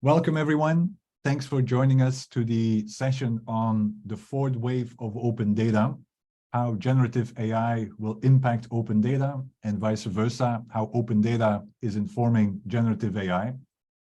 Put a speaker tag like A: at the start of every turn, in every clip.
A: Welcome, everyone. Thanks for joining us to the session on the fourth wave of open data, how generative AI will impact open data, and vice versa, how open data is informing generative AI.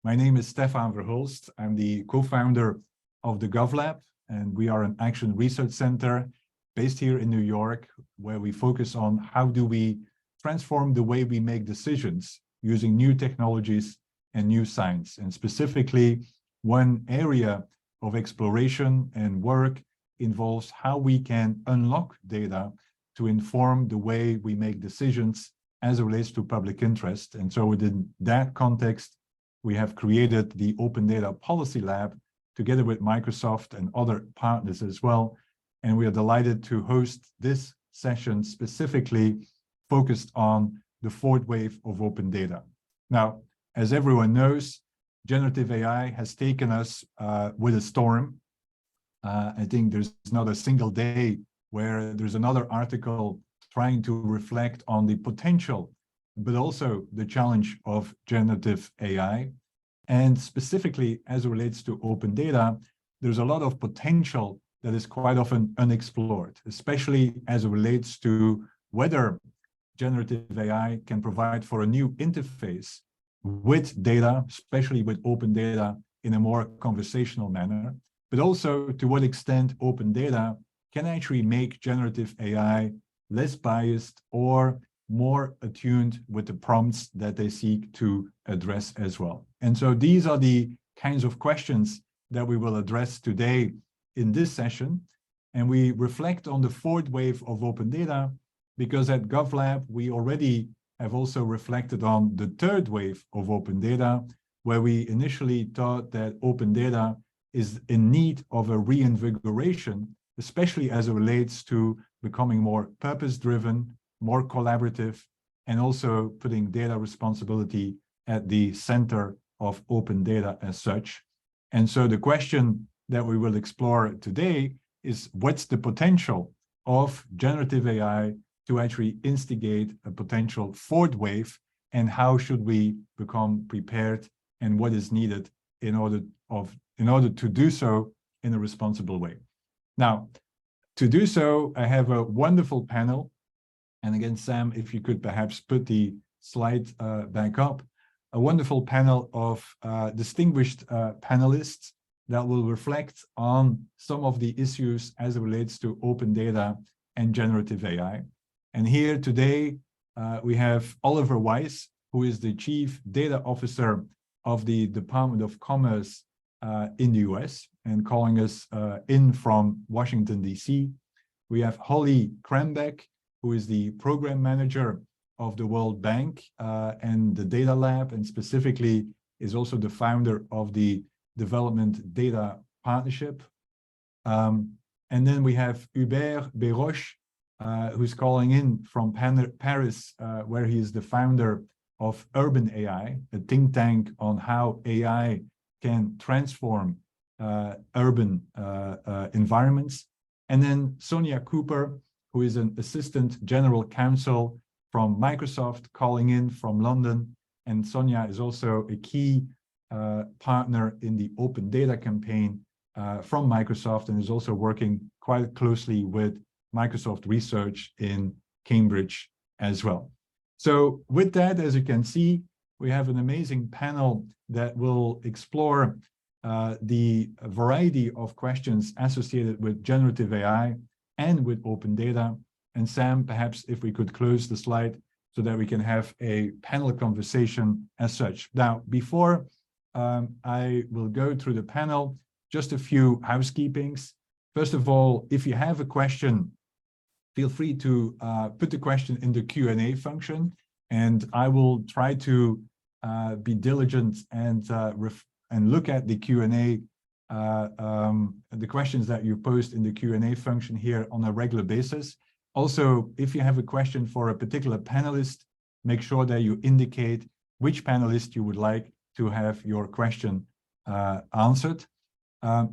A: My name is Stefan Verhulst. I'm the co-founder of the GovLab, and we are an action research center based here in New York, where we focus on how do we transform the way we make decisions using new technologies and new science. And specifically, one area of exploration and work involves how we can unlock data to inform the way we make decisions as it relates to public interest. And so within that context, we have created the Open Data Policy Lab together with Microsoft and other partners as well. And we are delighted to host this session specifically focused on the fourth wave of open data. Now, as everyone knows, generative AI has taken us with a storm. I think there's not a single day where there's another article trying to reflect on the potential, but also the challenge of generative AI. And specifically, as it relates to open data, there's a lot of potential that is quite often unexplored, especially as it relates to whether generative AI can provide for a new interface with data, especially with open data, in a more conversational manner, but also to what extent open data can actually make generative AI less biased or more attuned with the prompts that they seek to address as well. And so these are the kinds of questions that we will address today in this session. And we reflect on the fourth wave of open data because at GovLab, we already have also reflected on the third wave of open data, where we initially thought that open data is in need of a reinvigoration, especially as it relates to becoming more purpose-driven, more collaborative, and also putting data responsibility at the center of open data as such. And so the question that we will explore today is what's the potential of generative AI to actually instigate a potential fourth wave, and how should we become prepared and what is needed in order to do so in a responsible way. Now, to do so, I have a wonderful panel. And again, Sam, if you could perhaps put the slide back up, a wonderful panel of distinguished panelists that will reflect on some of the issues as it relates to open data and generative AI. And here today, we have Oliver Weiss, who is the Chief Data Officer of the Department of Commerce in the US, and calling us in from Washington, DC. We have Holly Krambeck, who is the Program Manager of the World Bank and the Data Lab, and specifically is also the founder of the Development Data Partnership. And then we have Hubert Béroche, who's calling in from Paris, where he is the founder of Urban AI, a think tank on how AI can transform urban environments. And then Sonia Cooper, who is an Assistant General Counsel from Microsoft, calling in from London. And Sonia is also a key partner in the Open Data campaign from Microsoft, and is also working quite closely with Microsoft Research in Cambridge as well. So with that, as you can see, we have an amazing panel that will explore the variety of questions associated with generative AI and with open data. And Sam, perhaps if we could close the slide so that we can have a panel conversation as such. Now, before I will go through the panel, just a few housekeepings. First of all, if you have a question, feel free to put the question in the Q&A function, and I will try to be diligent and look at the Q&A, the questions that you post in the Q&A function here on a regular basis. Also, if you have a question for a particular panelist, make sure that you indicate which panelist you would like to have your question answered.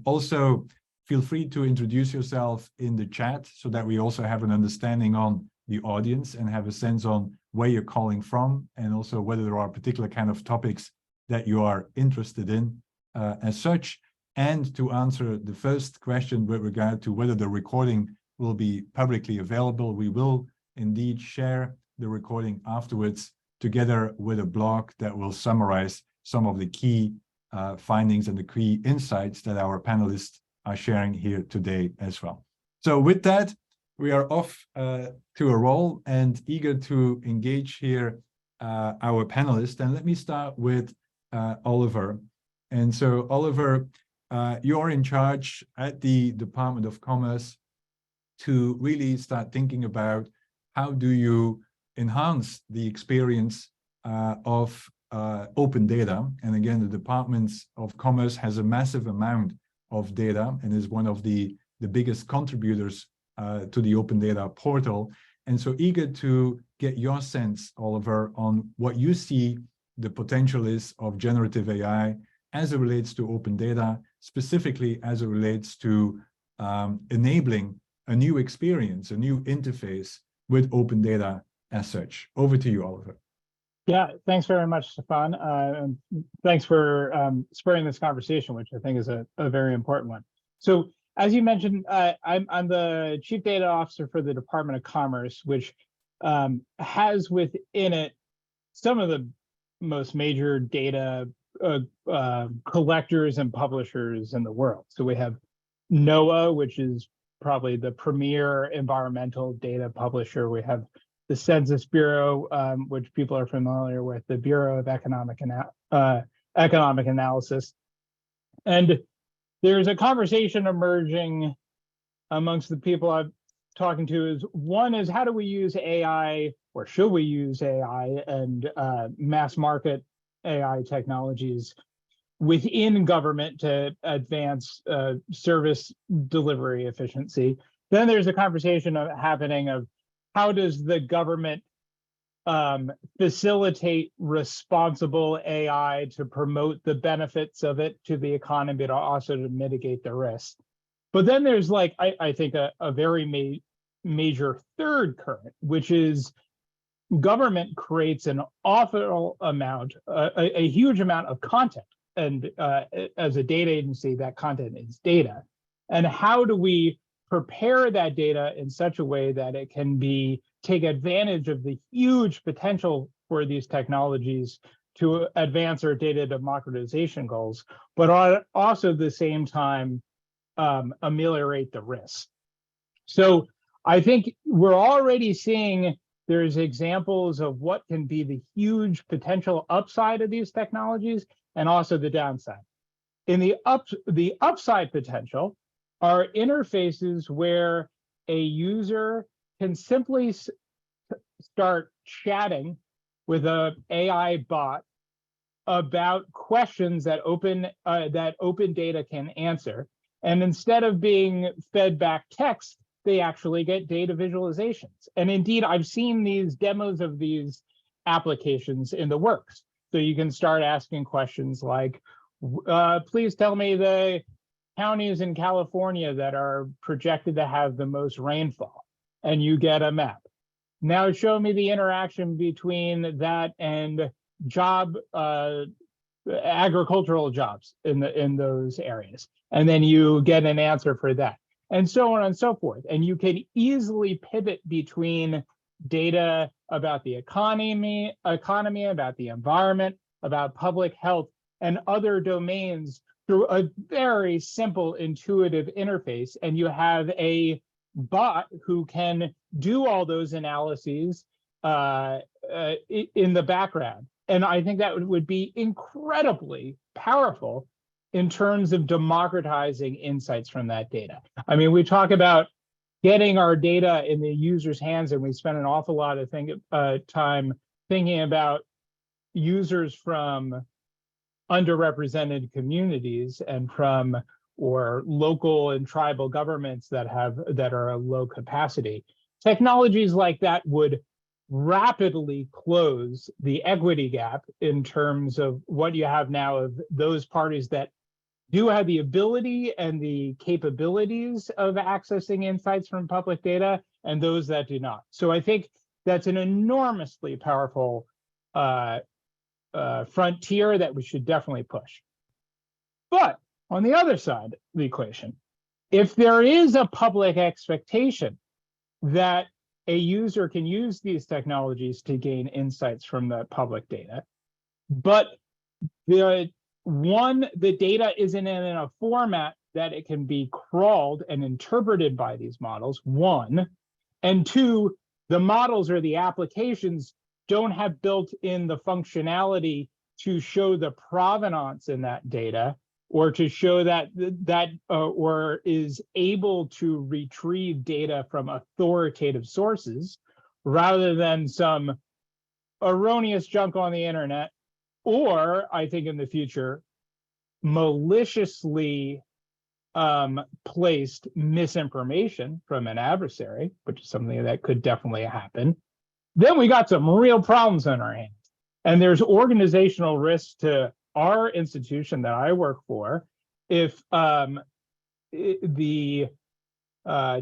A: Also, feel free to introduce yourself in the chat so that we also have an understanding on the audience and have a sense on where you're calling from, and also whether there are particular kind of topics that you are interested in. as such, and to answer the first question with regard to whether the recording will be publicly available. We will indeed share the recording afterwards together with a blog that will summarize some of the key findings and the key insights that our panelists are sharing here today as well. So with that, we are off to a roll and eager to engage here our panelists. And let me start with Oliver. And so Oliver, you're in charge at the Department of Commerce to really start thinking about how do you enhance the experience of open data. And again, the Department of Commerce has a massive amount of data and is one of the biggest contributors to the open data portal. And so eager to get your sense, Oliver, on what you see the potential is of generative AI as it relates to open data, specifically as it relates to enabling a new experience, a new interface with open data as such. Over to you, Oliver.
B: Yeah, thanks very much, Stefan. And thanks for spurring this conversation, which I think is a very important one. So as you mentioned, I'm the Chief Data Officer for the Department of Commerce, which has within it some of the most major data collectors and publishers in the world. So we have NOAA, which is probably the premier environmental data publisher. We have the Census Bureau, which people are familiar with, the Bureau of Economic Analysis. And there's a conversation emerging amongst the people I'm talking to is, one is how do we use AI, or should we use AI and mass market AI technologies within government to advance service delivery efficiency. Then there's a conversation happening of how does the government facilitate responsible AI to promote the benefits of it to the economy, but also to mitigate the risks. But then there's like, I think a very major third current, which is government creates an awful amount, a huge amount of content. And as a data agency, that content is data. And how do we prepare that data in such a way that it can take advantage of the huge potential for these technologies to advance our data democratization goals, but also at the same time ameliorate the risks. So I think we're already seeing there's examples of what can be the huge potential upside of these technologies and also the downside. In the upside potential are interfaces where a user can simply start chatting with an AI bot about questions that open data can answer. And instead of being fed back text, they actually get data visualizations. And indeed, I've seen these demos of these applications in the works. So you can start asking questions like, please tell me the counties in California that are projected to have the most rainfall, and you get a map. Now show me the interaction between that and agricultural jobs in those areas. And then you get an answer for that, and so on and so forth. And you can easily pivot between data about the economy, about the environment, about public health, and other domains through a very simple, intuitive interface. And you have a bot who can do all those analyses in the background. And I think that would be incredibly powerful in terms of democratizing insights from that data. I mean, we talk about getting our data in the user's hands, and we spend an awful lot of time thinking about users from underrepresented communities and from or local and tribal governments that are a low capacity. Technologies like that would rapidly close the equity gap in terms of what you have now of those parties that do have the ability and the capabilities of accessing insights from public data and those that do not. So I think that's an enormously powerful frontier that we should definitely push. But on the other side of the equation, if there is a public expectation that a user can use these technologies to gain insights from the public data, but the data isn't in a format that it can be crawled and interpreted by these models, one, and two, the models or the applications don't have built in the functionality to show the provenance in that data, or to show that or is able to retrieve data from authoritative sources rather than some erroneous junk on the internet, or I think in the future, maliciously placed misinformation from an adversary, which is something that could definitely happen, then we got some real problems on our hands. And there's organizational risks to our institution that I work for if the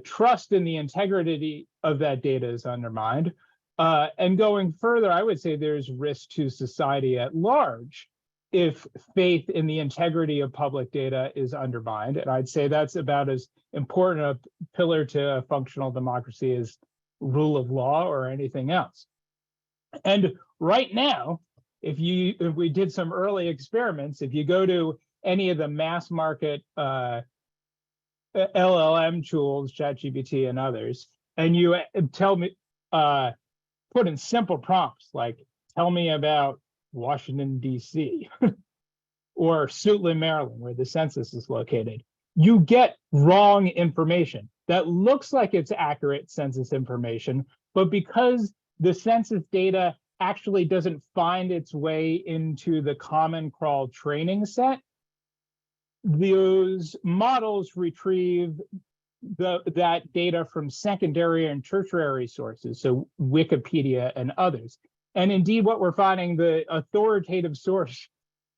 B: trust in the integrity of that data is undermined. And going further, I would say there's risk to society at large if faith in the integrity of public data is undermined. And I'd say that's about as important a pillar to a functional democracy as rule of law or anything else. And right now, if we did some early experiments, if you go to any of the mass market LLM tools, ChatGPT and others, and you tell me, put in simple prompts like, tell me about Washington, D.C. or Suitland, Maryland, where the census is located, you get wrong information that looks like it's accurate census information, but because the census data actually doesn't find its way into the Common Crawl training set, those models retrieve that data from secondary and tertiary sources, so Wikipedia and others. And indeed, what we're finding, the authoritative source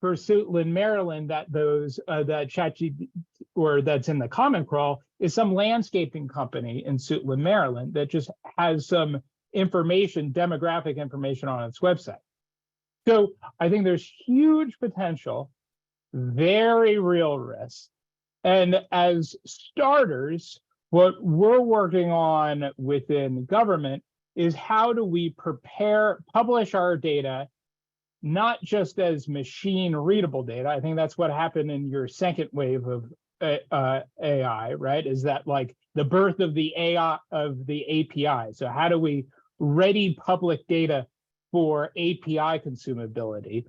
B: for Suitland, Maryland, that ChatGPT or that's in the Common Crawl is some landscaping company in Suitland, Maryland, that just has some information, demographic information on its website. So I think there's huge potential, very real risk. And as starters, what we're working on within government is how do we publish our data, not just as machine readable data. I think that's what happened in your second wave of AI, right? Is that like the birth of the AI of the API. So how do we ready public data for API consumability?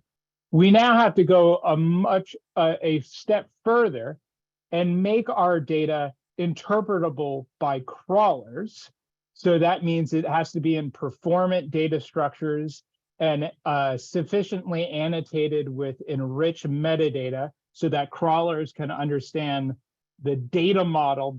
B: We now have to go a step further and make our data interpretable by crawlers. So that means it has to be in performant data structures and sufficiently annotated with enriched metadata so that crawlers can understand the data model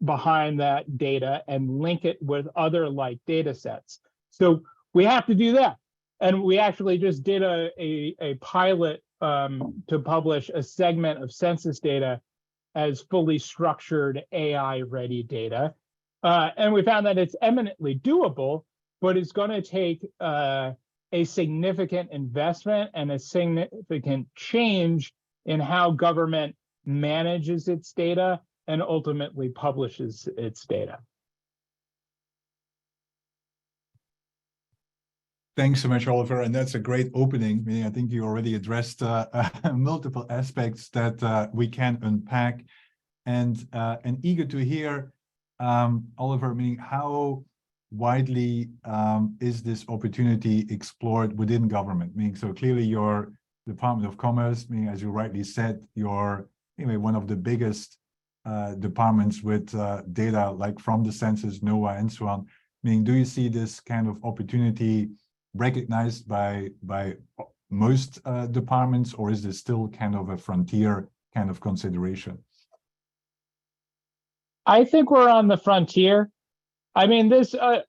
B: behind that data and link it with other like data sets. So we have to do that. And we actually just did a pilot to publish a segment of census data as fully structured AI-ready data. And we found that it's eminently doable, but it's going to take a significant investment and a significant change in how government manages its data and ultimately publishes its data.
A: Thanks so much, Oliver. And that's a great opening. I mean, I think you already addressed multiple aspects that we can unpack, and eager to hear, Oliver, meaning how widely is this opportunity explored within government? Meaning, so clearly your Department of Commerce, meaning, as you rightly said, you're anyway one of the biggest departments with data like from the census, NOAA, and so on. Meaning, do you see this kind of opportunity recognized by most departments, or is this still kind of a frontier kind of consideration?
B: I think we're on the frontier. I mean, we're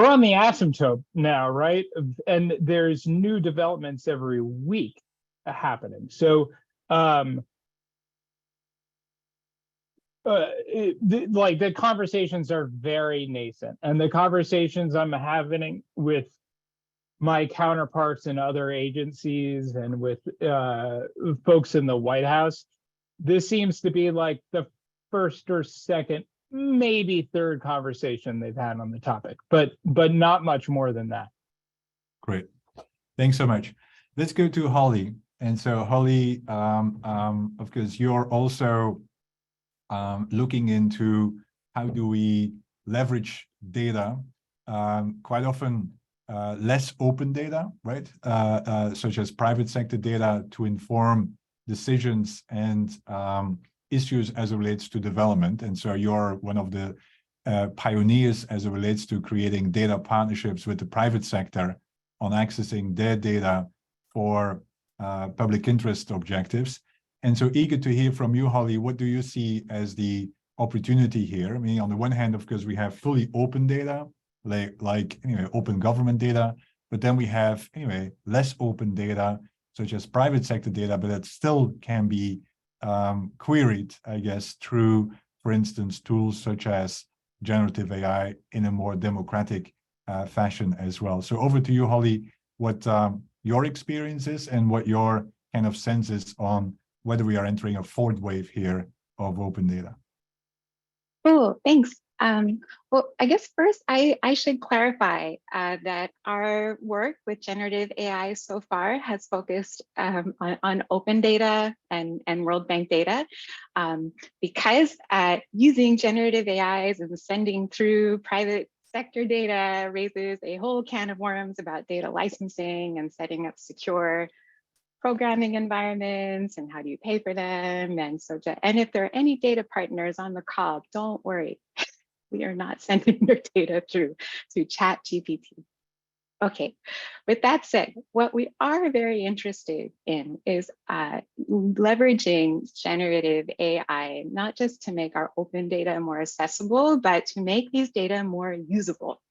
B: on the asymptote now, right? And there's new developments every week happening. So, the conversations are very nascent, and the conversations I'm having with my counterparts in other agencies and with folks in the White House, this seems to be like the first or second, maybe third conversation they've had on the topic, but not much more than that.
A: Great. Thanks so much. Let's go to Holly. And so Holly, of course, you're also looking into how do we leverage data, quite often less open data, right? Such as private sector data to inform decisions and issues as it relates to development. And so you're one of the pioneers as it relates to creating data partnerships with the private sector on accessing their data for public interest objectives. And so eager to hear from you, Holly, what do you see as the opportunity here? I mean, on the one hand, of course, we have fully open data, like anyway, open government data, but then we have, anyway, less open data, such as private sector data, but that still can be queried, I guess, through, for instance, tools such as generative AI in a more democratic fashion as well. So over to you, Holly, what your experience is and what your kind of sense is on whether we are entering a fourth wave here of open data.
C: Oh, thanks. Well, I guess first I should clarify that our work with generative AI so far has focused on open data and World Bank data, because using generative AIs and sending through private sector data raises a whole can of worms about data licensing and setting up secure programming environments and how do you pay for them. And so, and if there are any data partners on the call, don't worry. We are not sending your data through to ChatGPT. Okay, with that said, what we are very interested in is leveraging generative AI, not just to make our open data more accessible, but to make these data more usable.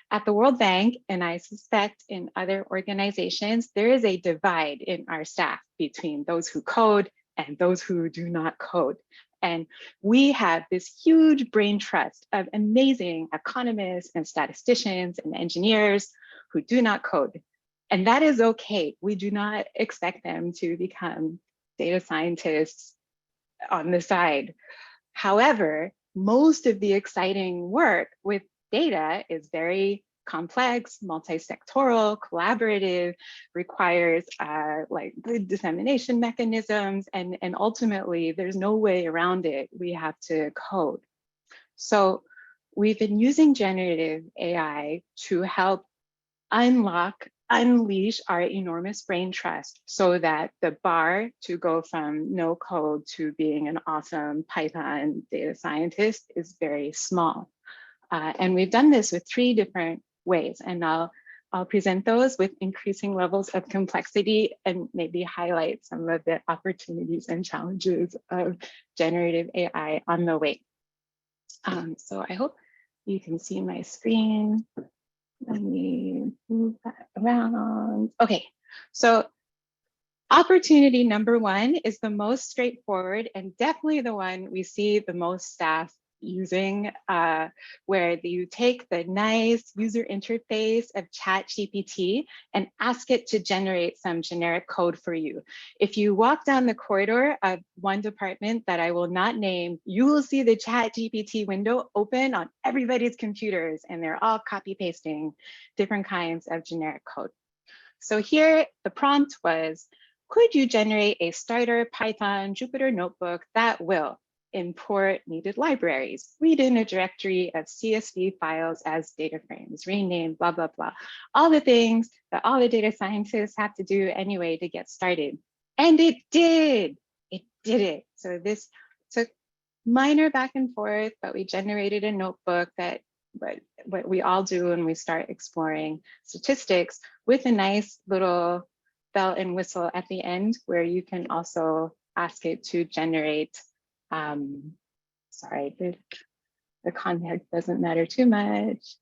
C: At the World Bank, and I suspect in other organizations, there is a divide in our staff between those who code and those who do not code. And we have this huge brain trust of amazing economists and statisticians and engineers who do not code. And that is okay. We do not expect them to become data scientists on the side. However, most of the exciting work with data is very complex, multi-sectoral, collaborative, requires like good dissemination mechanisms, and ultimately there's no way around it. We have to code. So we've been using generative AI to help unleash our enormous brain trust so that the bar to go from no code to being an awesome Python data scientist is very small. And we've done this with 3 different ways, and I'll present those with increasing levels of complexity and maybe highlight some of the opportunities and challenges of generative AI on the way. So I hope you can see my screen. Let me move that around. Okay, so opportunity number 1 is the most straightforward and definitely the one we see the most staff using, where you take the nice user interface of ChatGPT and ask it to generate some generic code for you. If you walk down the corridor of one department that I will not name, you will see the ChatGPT window open on everybody's computers, and they're all copy pasting different kinds of generic code. So here the prompt was, could you generate a starter Python Jupyter notebook that will import needed libraries, read in a directory of CSV files as data frames, rename, blah, blah, blah. All the things that all the data scientists have to do anyway to get started. And it did it. So this took minor back and forth, but we generated a notebook that what we all do when we start exploring statistics, with a nice little bell and whistle at the end where you can also ask it to generate sorry, the context doesn't matter too much.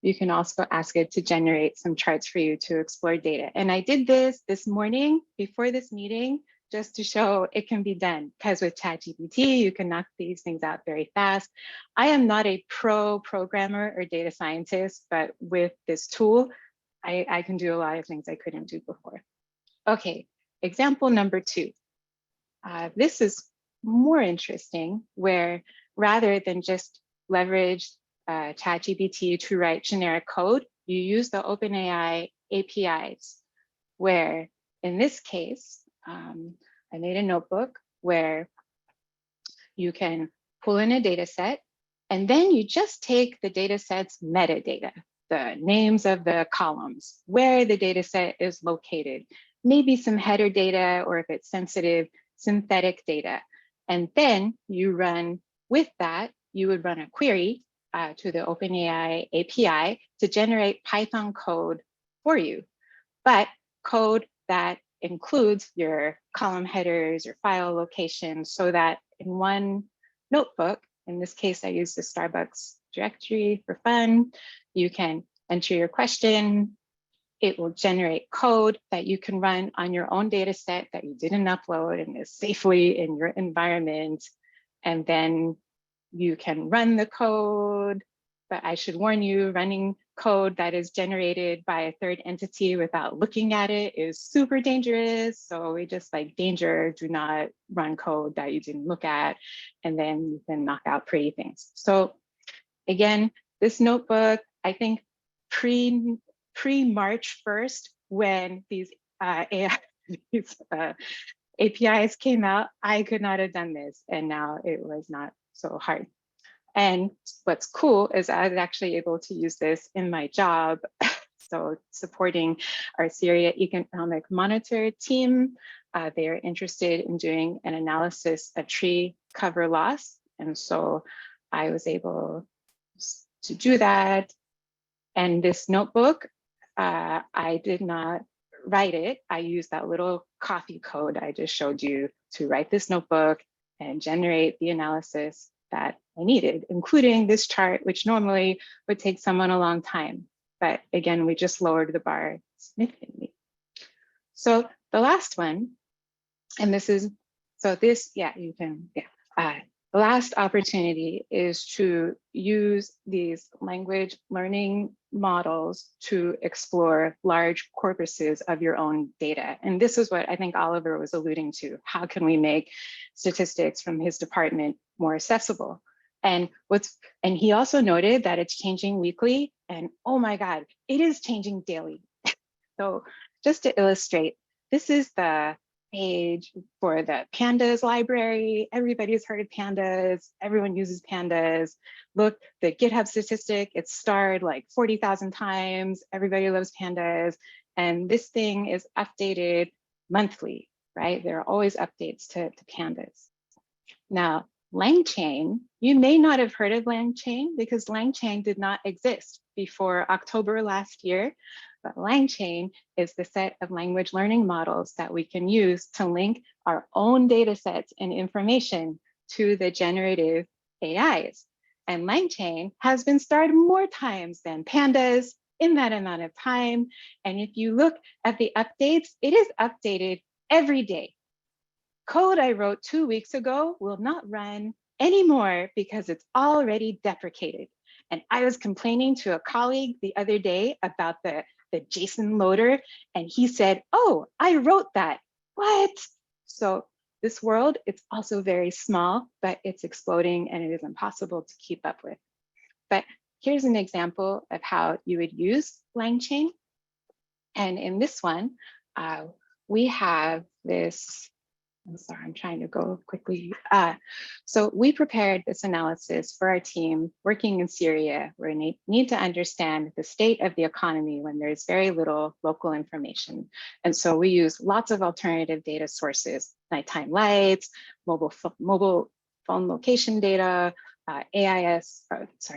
C: You can also ask it to generate some charts for you to explore data. And I did this morning before this meeting, just to show it can be done, because with ChatGPT, you can knock these things out very fast. I am not a pro programmer or data scientist, but with this tool, I can do a lot of things I couldn't do before. Okay, example number 2. This is more interesting, where rather than just leverage ChatGPT to write generic code, you use the OpenAI APIs, where in this case, I made a notebook where you can pull in a data set, and then you just take the data set's metadata, the names of the columns, where the data set is located, maybe some header data, or if it's sensitive, synthetic data. And then you run with that, you would run a query to the OpenAI API to generate Python code for you, but code that includes your column headers, your file locations, so that in one notebook, in this case, I use the Starbucks directory for fun, you can enter your question, it will generate code that you can run on your own data set that you didn't upload and is safely in your environment. And then you can run the code, but I should warn you, running code that is generated by a third entity without looking at it is super dangerous. So we just like danger, do not run code that you didn't look at, and then you can knock out pretty things. So again, this notebook, I think pre-March 1st, when these AI, APIs came out, I could not have done this, and now it was not so hard. And what's cool is I was actually able to use this in my job. So supporting our Syria Economic Monitor team, they are interested in doing an analysis of tree cover loss. And so I was able to do that. And this notebook, I did not write it. I used that little coffee code I just showed you to write this notebook and generate the analysis that I needed, including this chart, which normally would take someone a long time. But again, we just lowered the bar significantly. So the last one, and this is, so this, yeah, you can, yeah. The last opportunity is to use these language learning models to explore large corpuses of your own data. And this is what I think Oliver was alluding to. How can we make statistics from his department more accessible? And he also noted that it's changing weekly, and oh my God, it is changing daily. So just to illustrate, this is the page for the pandas library. Everybody's heard of pandas. Everyone uses pandas. Look, the GitHub statistic, it's starred like 40,000 times. Everybody loves pandas. And this thing is updated monthly, right? There are always updates to pandas. Now, LangChain, you may not have heard of LangChain because LangChain did not exist before October last year. But LangChain is the set of language learning models that we can use to link our own data sets and information to the generative AIs. And LangChain has been started more times than pandas in that amount of time. And if you look at the updates, it is updated every day. Code I wrote 2 weeks ago will not run anymore because it's already deprecated. And I was complaining to a colleague the other day about the JSON loader, and he said, oh, I wrote that. What? So this world, it's also very small, but it's exploding and it is impossible to keep up with. But here's an example of how you would use LangChain. And in this one, we have this, I'm sorry, I'm trying to go quickly. So we prepared this analysis for our team working in Syria, where we need to understand the state of the economy when there's very little local information. And so we use lots of alternative data sources, nighttime lights, mobile phone location data,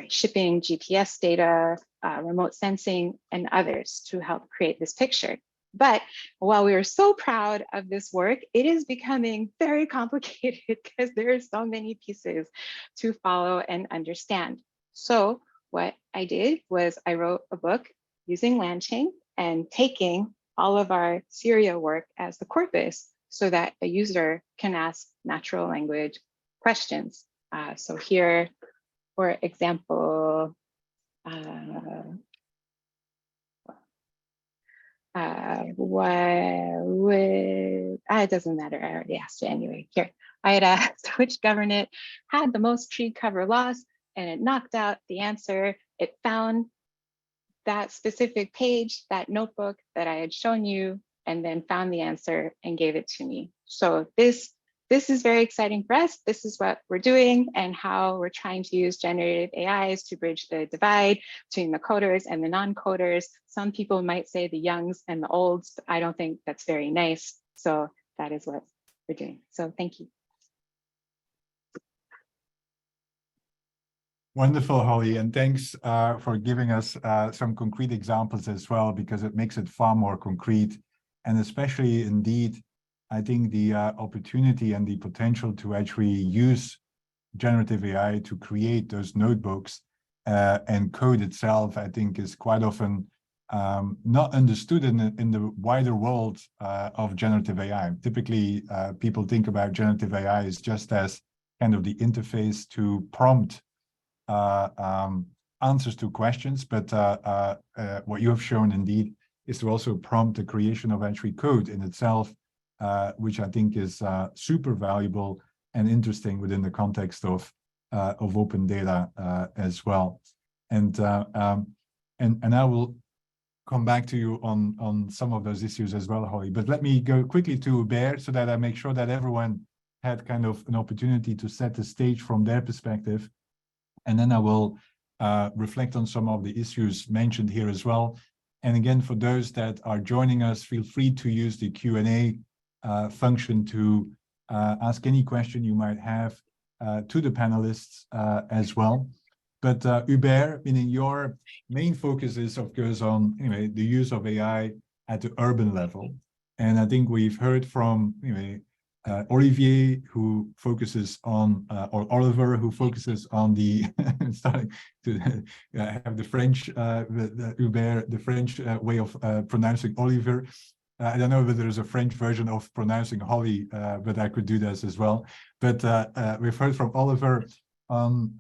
C: shipping, GPS data, remote sensing, and others to help create this picture. But while we are so proud of this work, it is becoming very complicated because there are so many pieces to follow and understand. So what I did was I wrote a book using LangChain and taking all of our Syria work as the corpus so that a user can ask natural language questions. So here, for example, it doesn't matter. I already asked it anyway. Here, I had asked which government had the most tree cover loss, and it knocked out the answer. It found that specific page, that notebook that I had shown you, and then found the answer and gave it to me. So this is very exciting for us. This is what we're doing and how we're trying to use generative AIs to bridge the divide between the coders and the non-coders. Some people might say the youngs and the olds, but I don't think that's very nice. So that is what we're doing. So thank you.
A: Wonderful, Holly, and thanks for giving us some concrete examples as well, because it makes it far more concrete. And especially, indeed, I think the opportunity and the potential to actually use generative AI to create those notebooks and code itself, I think is quite often not understood in the wider world of generative AI. Typically, people think about generative AI as just as kind of the interface to prompt answers to questions, but what you have shown indeed is to also prompt the creation of actually code in itself, which I think is super valuable and interesting within the context of open data as well. And I will come back to you on some of those issues as well, Holly. But let me go quickly to Hubert so that I make sure that everyone had kind of an opportunity to set the stage from their perspective. And then I will reflect on some of the issues mentioned here as well. And again, for those that are joining us, feel free to use the Q&A function to ask any question you might have to the panelists as well. But Hubert, meaning your main focus is, of course, on the use of AI at the urban level. And I think we've heard from Olivier, who focuses on, or Oliver, who focuses on the starting to have the French, Hubert, the French way of pronouncing Oliver. I don't know whether there's a French version of pronouncing Holly, but I could do this as well. But we've heard from Oliver on,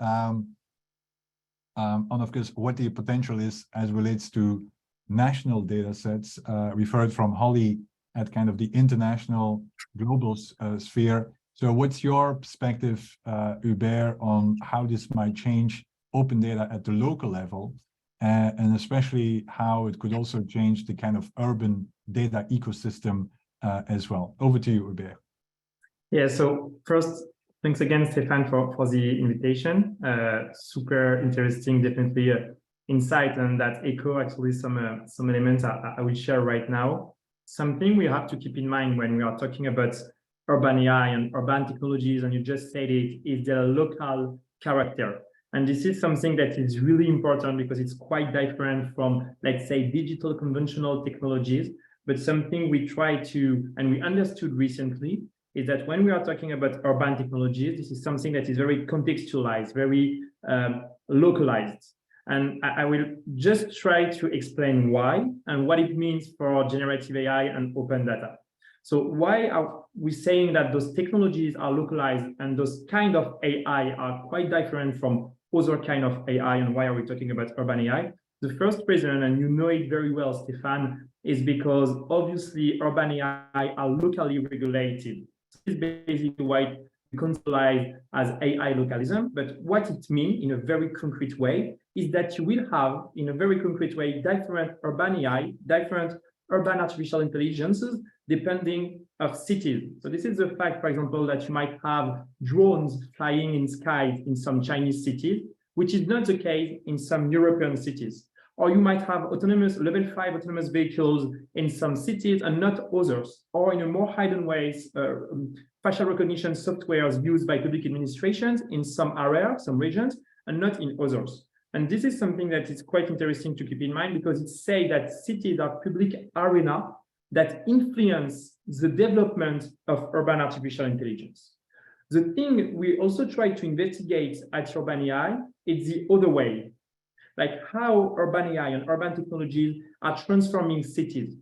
A: of course, what the potential is as relates to national data sets. We've heard from Holly at kind of the international global sphere. So what's your perspective, Hubert, on how this might change open data at the local level, and especially how it could also change the kind of urban data ecosystem as well? Over to you, Hubert.
D: Yeah, so first, thanks again, Stefan, for the invitation. Super interesting, definitely insight, and that echo actually some elements I will share right now. Something we have to keep in mind when we are talking about urban AI and urban technologies, and you just said it, is their local character. And this is something that is really important because it's quite different from, let's say, digital conventional technologies. But something we try to, and we understood recently, is that when we are talking about urban technologies, this is something that is very contextualized, very localized. And I will just try to explain why and what it means for generative AI and open data. So why are we saying that those technologies are localized and those kind of AI are quite different from other kind of AI, and why are we talking about urban AI? The first reason, and you know it very well, Stefan, is because obviously urban AI are locally regulated. This is basically why we conceptualize as AI localism, but what it means in a very concrete way is that you will have, in a very concrete way, different urban AI, different urban artificial intelligences, depending of cities. So this is the fact, for example, that you might have drones flying in skies in some Chinese cities, which is not the case in some European cities. Or you might have autonomous level 5 autonomous vehicles in some cities and not others, or in a more hidden ways, facial recognition softwares used by public administrations in some areas, some regions, and not in others. And this is something that is quite interesting to keep in mind, because it says that cities are public arena that influence the development of urban artificial intelligence. The thing we also try to investigate at Urban AI is the other way, like how urban AI and urban technologies are transforming cities.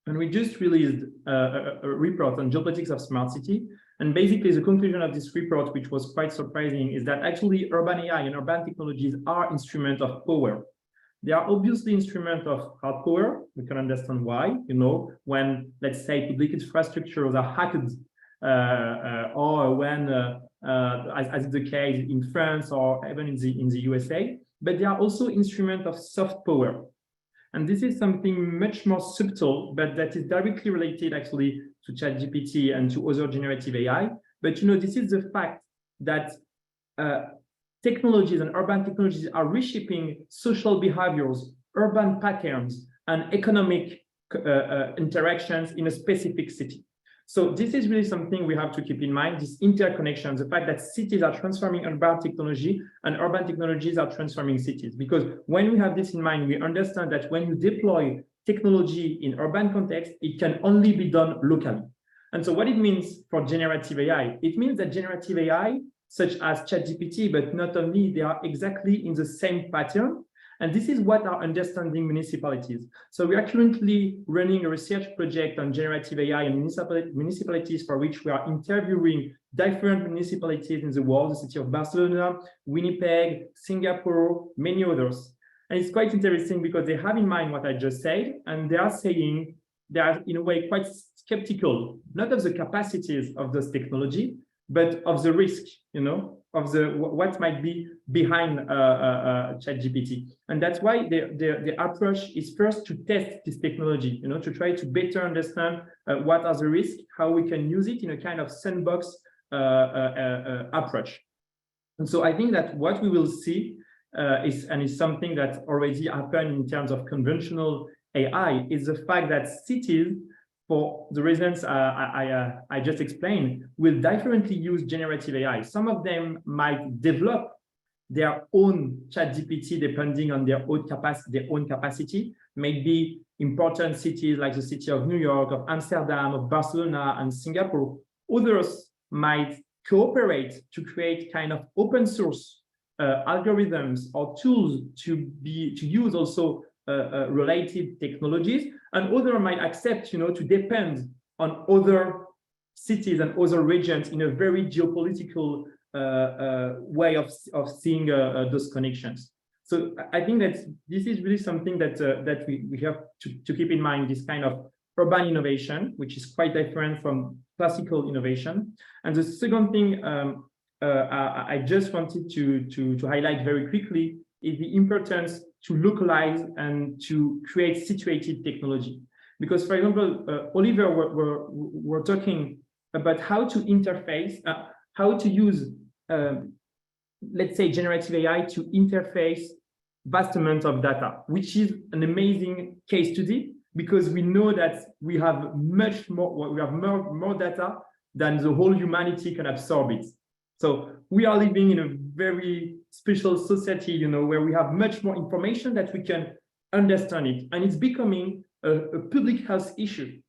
D: And we just released a report on geopolitics of smart city. And basically the conclusion of this report, which was quite surprising, is that actually urban AI and urban technologies are instruments of power. They are obviously instruments of hard power. We can understand why, when, let's say, public infrastructures are hacked, or when, as is the case in France or even in the USA, but they are also instruments of soft power. And this is something much more subtle, but that is directly related actually to ChatGPT and to other generative AI. But this is the fact that technologies and urban technologies are reshaping social behaviors, urban patterns, and economic interactions in a specific city. So this is really something we have to keep in mind, this interconnection, the fact that cities are transforming urban technology and urban technologies are transforming cities. Because when we have this in mind, we understand that when you deploy technology in urban context, it can only be done locally. And so what it means for generative AI, it means that generative AI, such as ChatGPT, but not only, they are exactly in the same pattern. And this is what are understanding municipalities. So we are currently running a research project on generative AI and municipalities, for which we are interviewing different municipalities in the world, the city of Barcelona, Winnipeg, Singapore, many others. And it's quite interesting because they have in mind what I just said, and they are saying they are in a way quite skeptical, not of the capacities of this technology, but of the risk, of what might be behind ChatGPT. And that's why the approach is first to test this technology, to try to better understand what are the risks, how we can use it in a kind of sandbox approach. And so I think that what we will see is something that already happened in terms of conventional AI, is the fact that cities, for the reasons I just explained, will differently use generative AI. Some of them might develop their own ChatGPT depending on their own capacity. Maybe important cities like the city of New York, of Amsterdam, of Barcelona, and Singapore. Others might cooperate to create kind of open source algorithms or tools to use also related technologies, and others might accept, to depend on other cities and other regions in a very geopolitical way of seeing those connections. So I think that this is really something that we have to keep in mind, this kind of urban innovation, which is quite different from classical innovation. And the second thing I just wanted to highlight very quickly is the importance to localize and to create situated technology. Because, for example, Oliver were talking about how to interface, how to use, let's say, generative AI to interface vast amounts of data, which is an amazing case study, because we know that we have much more, more data than the whole humanity can absorb it. So we are living in a very special society, where we have much more information that we can understand it. And it's becoming a public health issue,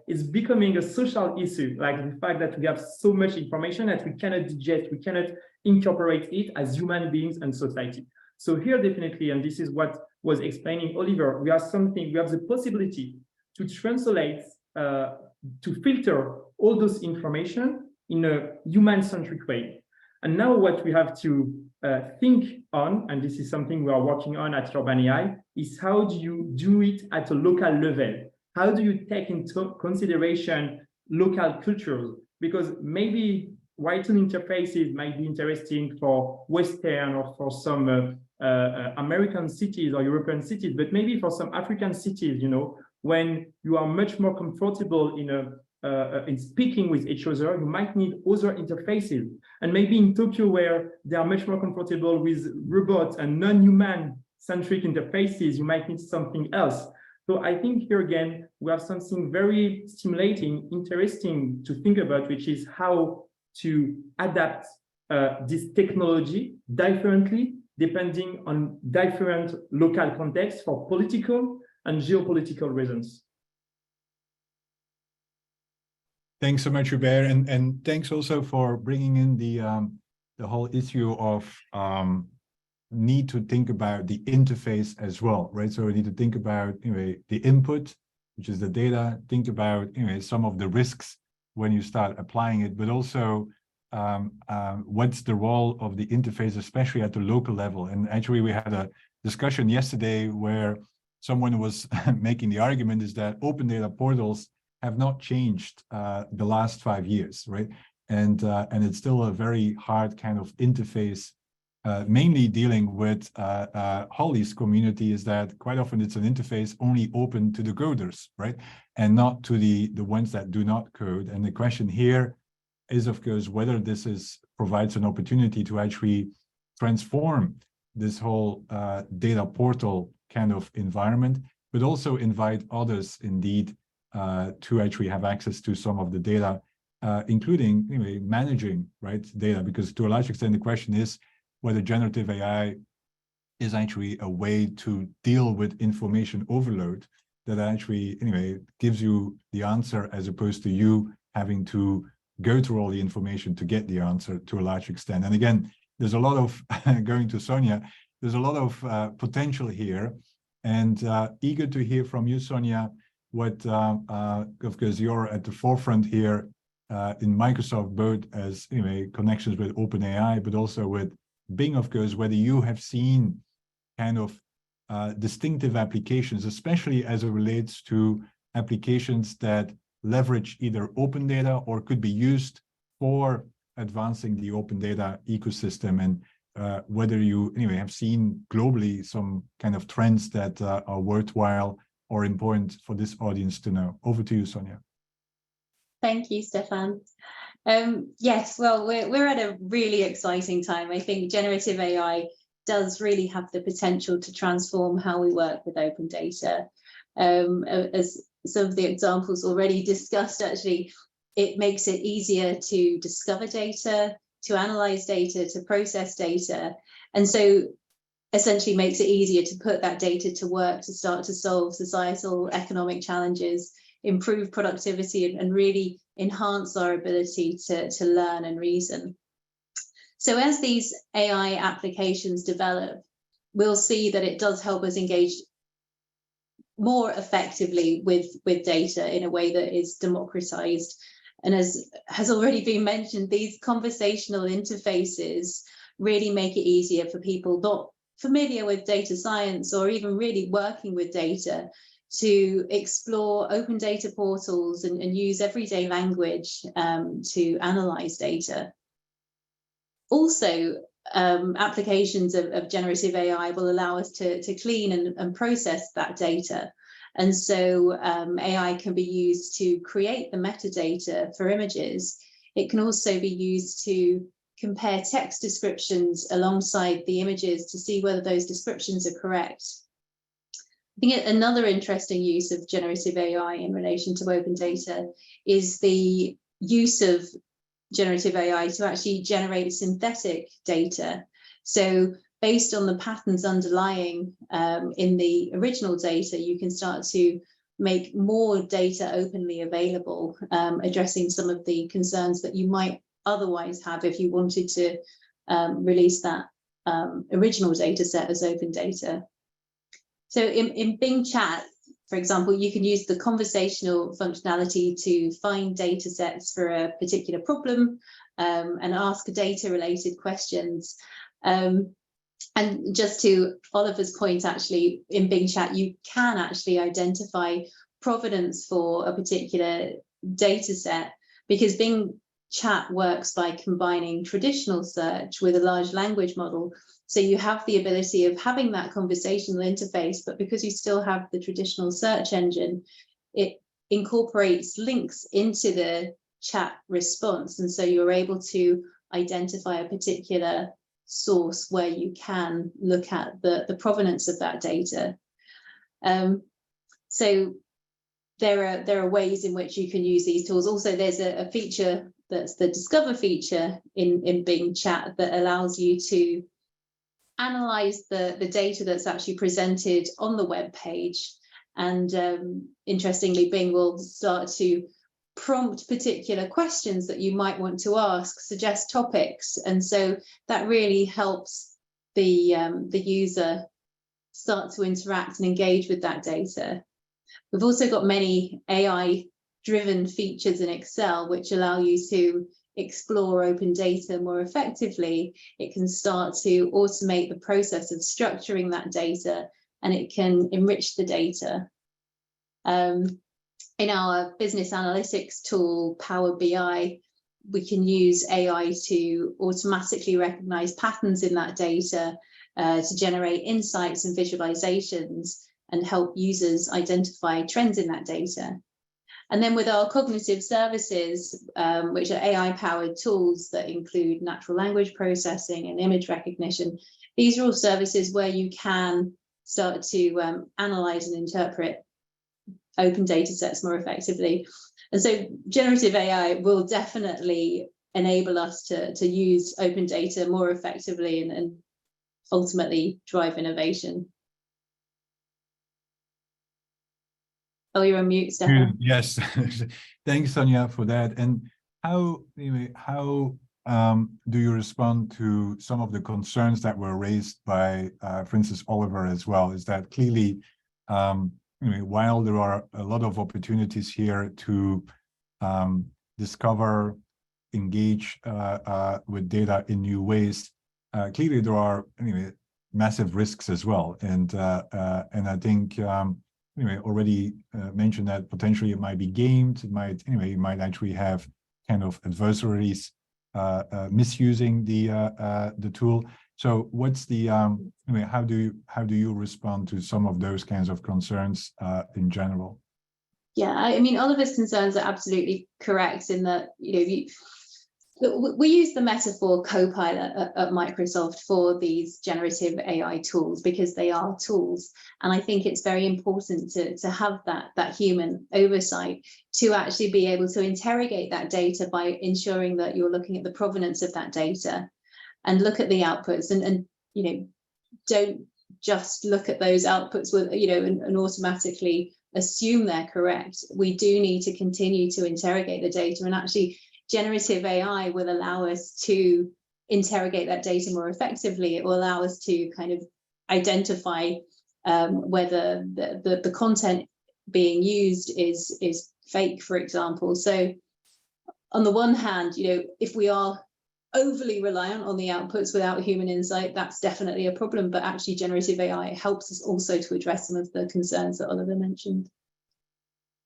D: it's becoming a social issue, like the fact that we have so much information that we cannot digest, we cannot incorporate it as human beings and society. So here definitely, and this is what was explaining Oliver, we have the possibility to translate, to filter all those information in a human-centric way. And now what we have to think on, and this is something we are working on at Urban AI, is how do you do it at a local level? How do you take into consideration local cultures? Because maybe written interfaces might be interesting for Western or for some American cities or European cities, but maybe for some African cities, when you are much more comfortable in speaking with each other, you might need other interfaces. And maybe in Tokyo, where they are much more comfortable with robots and non-human centric interfaces, you might need something else. So I think here again, we have something very stimulating, interesting to think about, which is how to adapt this technology differently, depending on different local contexts for political and geopolitical reasons.
A: Thanks so much, Hubert, and thanks also for bringing in the whole issue of need to think about the interface as well, right? So we need to think about the input, which is the data. Think about some of the risks when you start applying it, but also what's the role of the interface, especially at the local level. And actually, we had discussion yesterday where someone was making the argument is that open data portals have not changed the last 5 years, right? And it's still a very hard kind of interface, mainly dealing with Holly's community, is that quite often it's an interface only open to the coders, right? And not to the ones that do not code. And the question here is, of course, whether this provides an opportunity to actually transform this whole data portal kind of environment, but also invite others indeed to actually have access to some of the data, including anyway, managing, right, data, because to a large extent, the question is whether generative AI is actually a way to deal with information overload that actually, anyway, gives you the answer as opposed to you having to go through all the information to get the answer to a large extent. And again, there's a lot of, going to Sonia, there's a lot of potential here, and eager to hear from you, Sonia, what, of course, you're at the forefront here in Microsoft, both as, anyway, connections with OpenAI, but also with Bing, of course, whether you have seen kind of distinctive applications, especially as it relates to applications that leverage either open data or could be used for advancing the open data ecosystem, and whether you anyway have seen globally some kind of trends that are worthwhile or important for this audience to know. Over to you, Sonia.
E: Thank you, Stefan. Yes, well, we're at a really exciting time. I think generative AI does really have the potential to transform how we work with open data. As some of the examples already discussed, actually, it makes it easier to discover data, to analyze data, to process data. And so essentially makes it easier to put that data to work to start to solve societal economic challenges, improve productivity, and really enhance our ability to learn and reason. So as these AI applications develop, we'll see that it does help us engage more effectively with data in a way that is democratized. And as has already been mentioned, these conversational interfaces really make it easier for people not familiar with data science or even really working with data to explore open data portals and use everyday language to analyze data. Also, applications of generative AI will allow us to clean and process that data. And so AI can be used to create the metadata for images. It can also be used to compare text descriptions alongside the images to see whether those descriptions are correct. I think another interesting use of generative AI in relation to open data is the use of generative AI to actually generate synthetic data. So based on the patterns underlying in the original data, you can start to make more data openly available, addressing some of the concerns that you might otherwise have if you wanted to release that original data set as open data. So in Bing Chat, for example, you can use the conversational functionality to find data sets for a particular problem and ask data-related questions. And just to Oliver's point, actually, in Bing Chat, you can actually identify provenance for a particular data set, because Bing Chat works by combining traditional search with a large language model. So you have the ability of having that conversational interface, but because you still have the traditional search engine, it incorporates links into the chat response. And so you're able to identify a particular source where you can look at the provenance of that data. So there are ways in which you can use these tools. Also, there's a feature that's the Discover feature in Bing Chat that allows you to analyze the data that's actually presented on the web page. And interestingly, Bing will start to prompt particular questions that you might want to ask, suggest topics. And so that really helps the user start to interact and engage with that data. We've also got many AI-driven features in Excel, which allow you to explore open data more effectively, it can start to automate the process of structuring that data, and it can enrich the data. In our business analytics tool, Power BI, we can use AI to automatically recognize patterns in that data to generate insights and visualizations and help users identify trends in that data. And then with our cognitive services, which are AI-powered tools that include natural language processing and image recognition, these are all services where you can start to analyze and interpret open data sets more effectively. And so generative AI will definitely enable us to use open data more effectively and ultimately drive innovation. Oh, you're on mute, Stefan.
A: Yes, thanks, Sonia, for that. And how do you respond to some of the concerns that were raised by, for instance, Oliver as well? Is that clearly, while there are a lot of opportunities here to discover, engage with data in new ways, clearly there are massive risks as well. And I think already mentioned that potentially it might be gamed. It might you might actually have kind of adversaries misusing the tool. So what's the how do you respond to some of those kinds of concerns in general?
E: Yeah, I mean, Oliver's concerns are absolutely correct in that, we use the metaphor co-pilot at Microsoft for these generative AI tools because they are tools. And I think it's very important to have that human oversight to actually be able to interrogate that data by ensuring that you're looking at the provenance of that data and look at the outputs and don't just look at those outputs with, and automatically assume they're correct. We do need to continue to interrogate the data, and actually generative AI will allow us to interrogate that data more effectively. It will allow us to kind of identify whether the content being used is fake, for example. So on the one hand, if we are overly reliant on the outputs without human insight, that's definitely a problem. But actually generative AI helps us also to address some of the concerns that Oliver mentioned.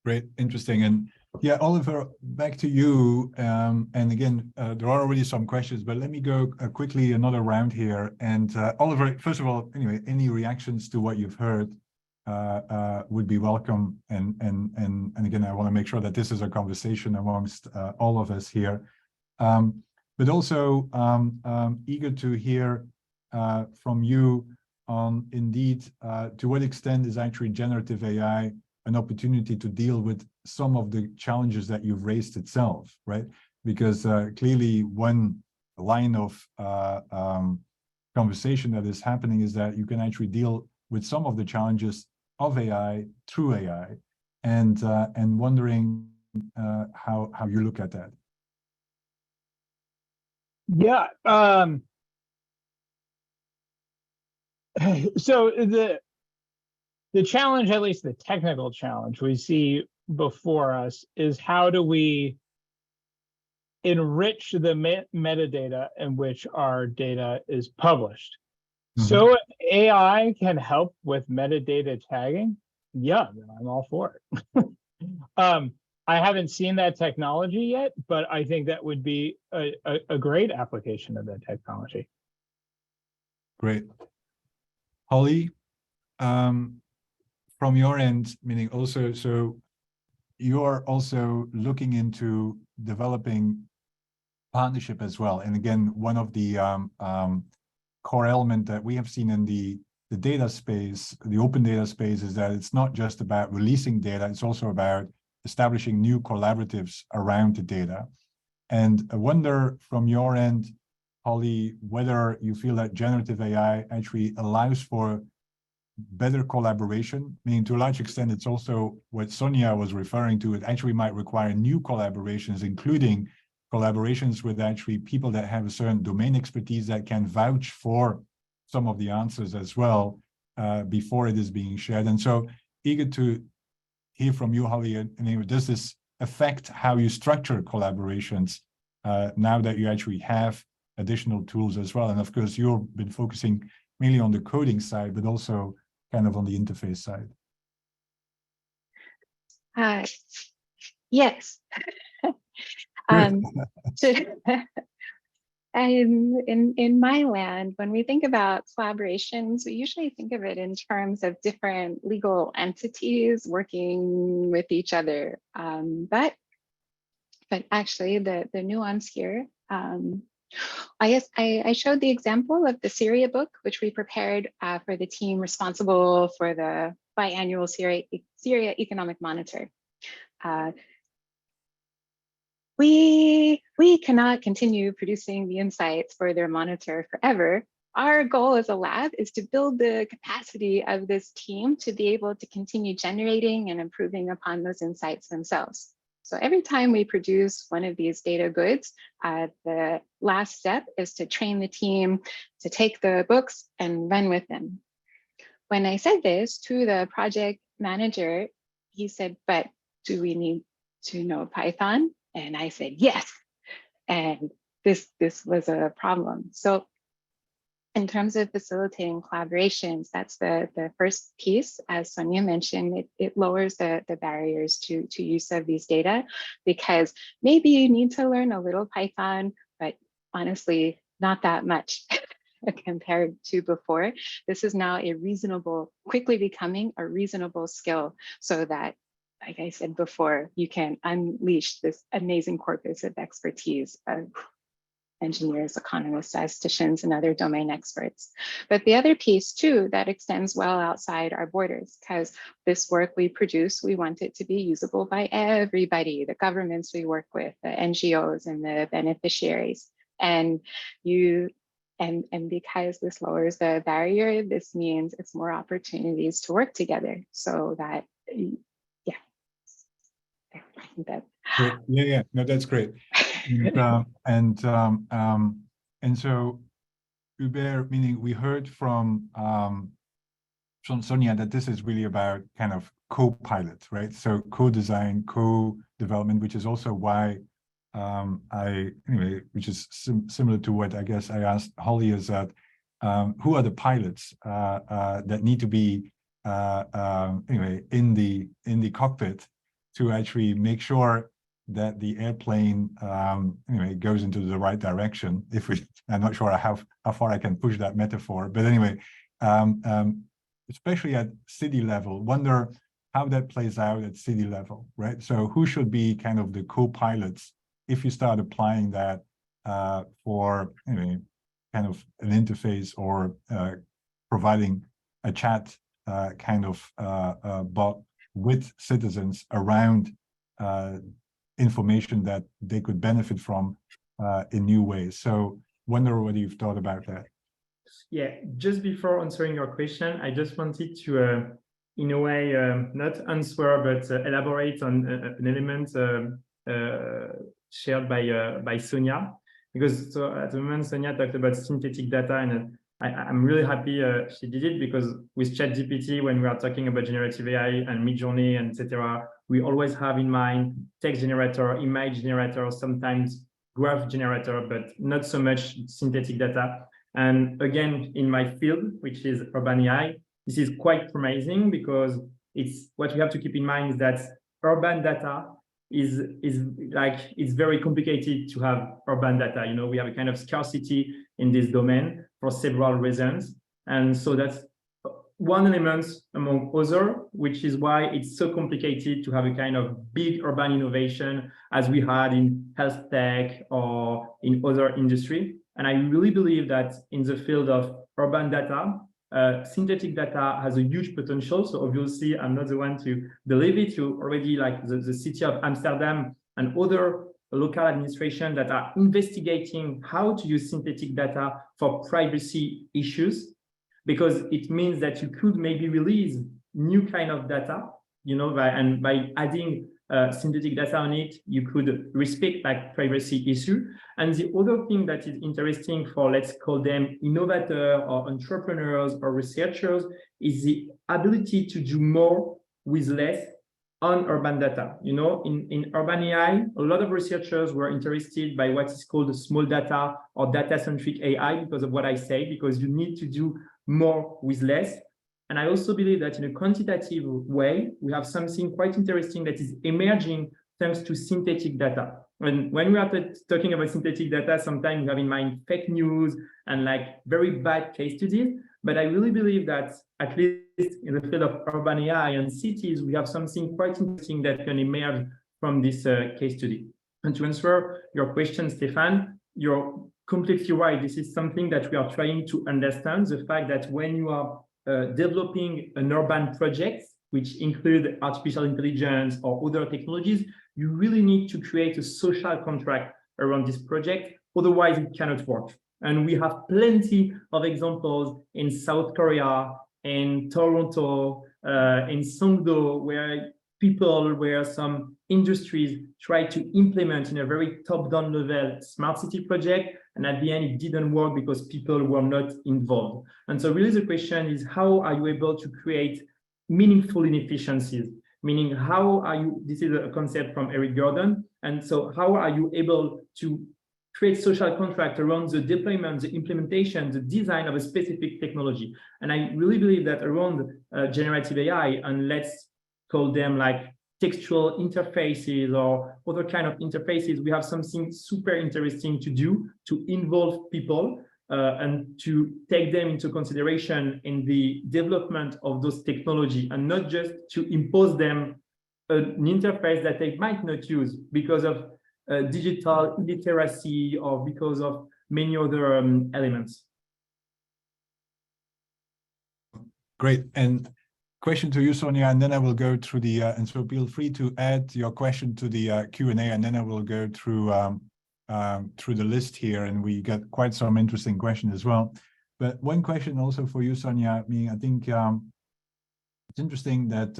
A: Great, interesting. And yeah, Oliver, back to you. And again, there are already some questions, but let me go quickly another round here. And Oliver, first of all, anyway, any reactions to what you've heard would be welcome. And again, I want to make sure that this is a conversation amongst all of us here. But also eager to hear from you on indeed to what extent is actually generative AI an opportunity to deal with some of the challenges that you've raised itself, right? Because clearly one line of conversation that is happening is that you can actually deal with some of the challenges of AI through AI, and wondering how you look at that.
B: Yeah. So the challenge, at least the technical challenge we see before us, is how do we enrich the metadata in which our data is published? Mm-hmm. So if AI can help with metadata tagging, yeah, I'm all for it. I haven't seen that technology yet, but I think that would be a great application of that technology.
A: Great. Holly, from your end, meaning also, so you're also looking into developing partnership as well. And again, one of the core element that we have seen in the data space, the open data space, is that it's not just about releasing data, it's also about establishing new collaboratives around the data. And I wonder from your end, Holly, whether you feel that generative AI actually allows for better collaboration. I mean, to a large extent, it's also what Sonia was referring to. It actually might require new collaborations, including collaborations with actually people that have a certain domain expertise that can vouch for some of the answers as well before it is being shared. And so eager to hear from you, Holly, and does this affect how you structure collaborations now that you actually have additional tools as well? And of course, you've been focusing mainly on the coding side, but also kind of on the interface side.
C: Yes. In my land, when we think about collaborations, we usually think of it in terms of different legal entities working with each other. But actually, the nuance here, I guess I showed the example of the Syria book, which we prepared for the team responsible for the biannual Syria Economic Monitor. We cannot continue producing the insights for their monitor forever. Our goal as a lab is to build the capacity of this team to be able to continue generating and improving upon those insights themselves. So every time we produce one of these data goods, the last step is to train the team to take the books and run with them. When I said this to the project manager, he said, but do we need to know Python? And I said, yes. And this was a problem. So in terms of facilitating collaborations, that's the first piece. As Sonia mentioned, it lowers the barriers to use of these data, because maybe you need to learn a little Python, but honestly, not that much compared to before. This is now quickly becoming a reasonable skill, so that, like I said before, you can unleash this amazing corpus of expertise of engineers, economists, statisticians, and other domain experts. But the other piece too that extends well outside our borders, because this work we produce, we want it to be usable by everybody, the governments we work with, the NGOs and the beneficiaries. And because this lowers the barrier, this means it's more opportunities to work together, so that, yeah, I think that.
A: Great. Yeah, no, that's great. And so Hubert, meaning we heard from Sonia that this is really about kind of co-pilot, right? So co-design, co-development, which is also why which is similar to what I guess I asked Holly, is that who are the pilots that need to be in the cockpit to actually make sure that the airplane goes into the right direction. I'm not sure how far I can push that metaphor, but anyway, especially at city level, wonder how that plays out at city level, right? So who should be kind of the co-pilots if you start applying that for kind of an interface, or providing a chat kind of bot with citizens around information that they could benefit from in new ways. So wonder whether you've thought about that.
D: Yeah, just before answering your question, I just wanted to, in a way, not answer, but elaborate on an element shared by Sonia. Because so at the moment, Sonia talked about synthetic data, and I'm really happy she did it, because with ChatGPT, when we are talking about generative AI and Midjourney and etc., we always have in mind text generator, image generator, sometimes graph generator, but not so much synthetic data. And again, in my field, which is urban AI, this is quite promising, because it's what we have to keep in mind is that urban data is like, it's very complicated to have urban data. You know, we have a kind of scarcity in this domain for several reasons. And so that's one element among other, which is why it's so complicated to have a kind of big urban innovation as we had in health tech or in other industry. And I really believe that in the field of urban data, synthetic data has a huge potential. So obviously, I'm not the one to believe it. You already, like the city of Amsterdam and other local administration that are investigating how to use synthetic data for privacy issues, because it means that you could maybe release new kind of data, you know, by adding synthetic data on it, you could respect like privacy issue. And the other thing that is interesting for, let's call them innovators or entrepreneurs or researchers, is the ability to do more with less on urban data. You know, in urban AI, a lot of researchers were interested by what is called small data or data-centric AI because of what I say, because you need to do more with less. And I also believe that in a quantitative way, we have something quite interesting that is emerging thanks to synthetic data. And when we are talking about synthetic data, sometimes we have in mind fake news and like very bad case studies. But I really believe that at least in the field of urban AI and cities, we have something quite interesting that can emerge from this case study. And to answer your question, Stefan, you're completely right. This is something that we are trying to understand, the fact that when you are developing an urban project, which include artificial intelligence or other technologies, you really need to create a social contract around this project. Otherwise, it cannot work. And we have plenty of examples in South Korea, in Toronto, in Songdo, where some industries try to implement in a very top-down level smart city project, and at the end it didn't work because people were not involved. And so really the question is, how are you able to create meaningful inefficiencies? Meaning, how are you, this is a concept from Eric Gordon, and so how are you able to create social contract around the deployment, the implementation, the design of a specific technology? And I really believe that around generative AI, and let's call them like textual interfaces or other kind of interfaces, we have something super interesting to do to involve people and to take them into consideration in the development of those technology, and not just to impose them an interface that they might not use because of digital illiteracy or because of many other elements.
A: Great. And question to you, Sonia, and then I will go through the, and so feel free to add your question to the Q&A, and then I will go through the list here, and we got quite some interesting questions as well. But one question also for you, Sonia, I think it's interesting that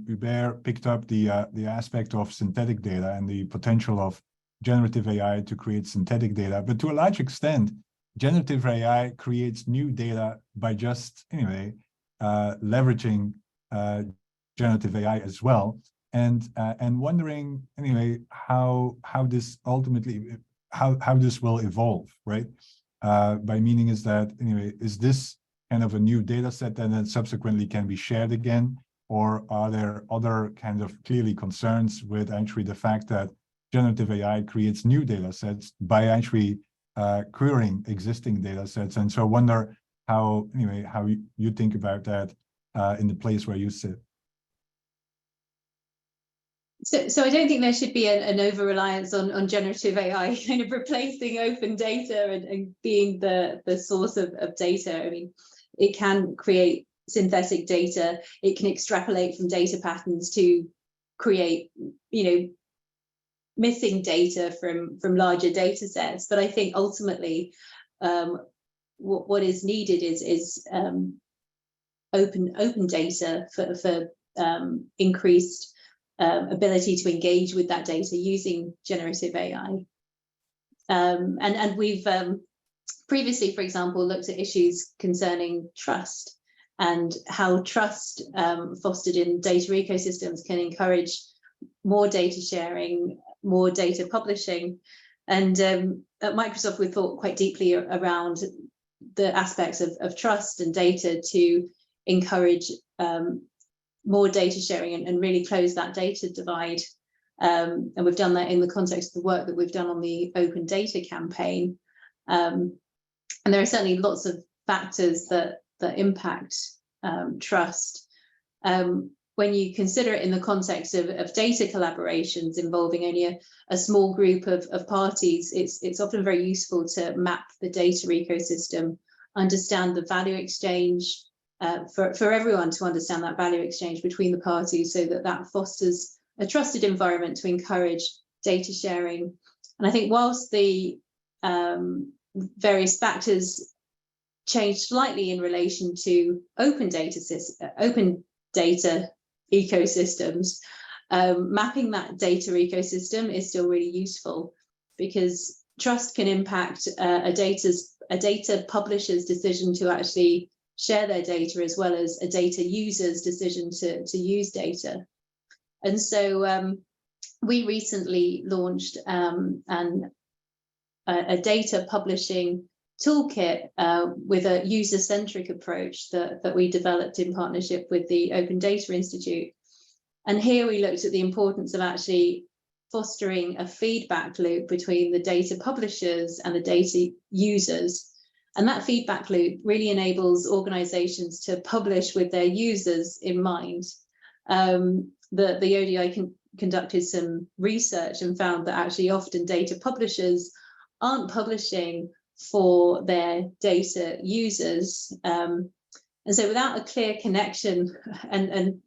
A: Hubert picked up the aspect of synthetic data and the potential of generative AI to create synthetic data, but to a large extent, generative AI creates new data by just, anyway, leveraging generative AI as well, and wondering anyway how this ultimately how this will evolve, right? By meaning is that anyway, is this kind of a new data set that then subsequently can be shared again, or are there other kind of clearly concerns with actually the fact that generative AI creates new data sets by actually querying existing data sets? And so I wonder how, anyway, how you think about that in the place where you sit.
E: So I don't think there should be an over-reliance on generative AI kind of replacing open data and being the source of data. I mean, it can create synthetic data. It can extrapolate from data patterns to create, missing data from larger data sets. But I think ultimately, what is needed is open data for increased ability to engage with that data using generative AI. And we've previously, for example, looked at issues concerning trust and how trust fostered in data ecosystems can encourage more data sharing, more data publishing. And at Microsoft, we thought quite deeply around the aspects of trust and data to encourage more data sharing and really close that data divide. And we've done that in the context of the work that we've done on the Open Data Campaign. And there are certainly lots of factors that impact trust. When you consider it in the context of data collaborations involving only a small group of parties, it's often very useful to map the data ecosystem, understand the value exchange, for everyone to understand that value exchange between the parties, so that fosters a trusted environment to encourage data sharing. And I think whilst the various factors change slightly in relation to open data ecosystems, mapping that data ecosystem is still really useful, because trust can impact a data publisher's decision to actually share their data, as well as a data user's decision to use data. And so we recently launched a data publishing toolkit with a user-centric approach that we developed in partnership with the Open Data Institute. And here we looked at the importance of actually fostering a feedback loop between the data publishers and the data users. And that feedback loop really enables organizations to publish with their users in mind. The ODI conducted some research and found that actually often data publishers aren't publishing for their data users. And so without a clear connection and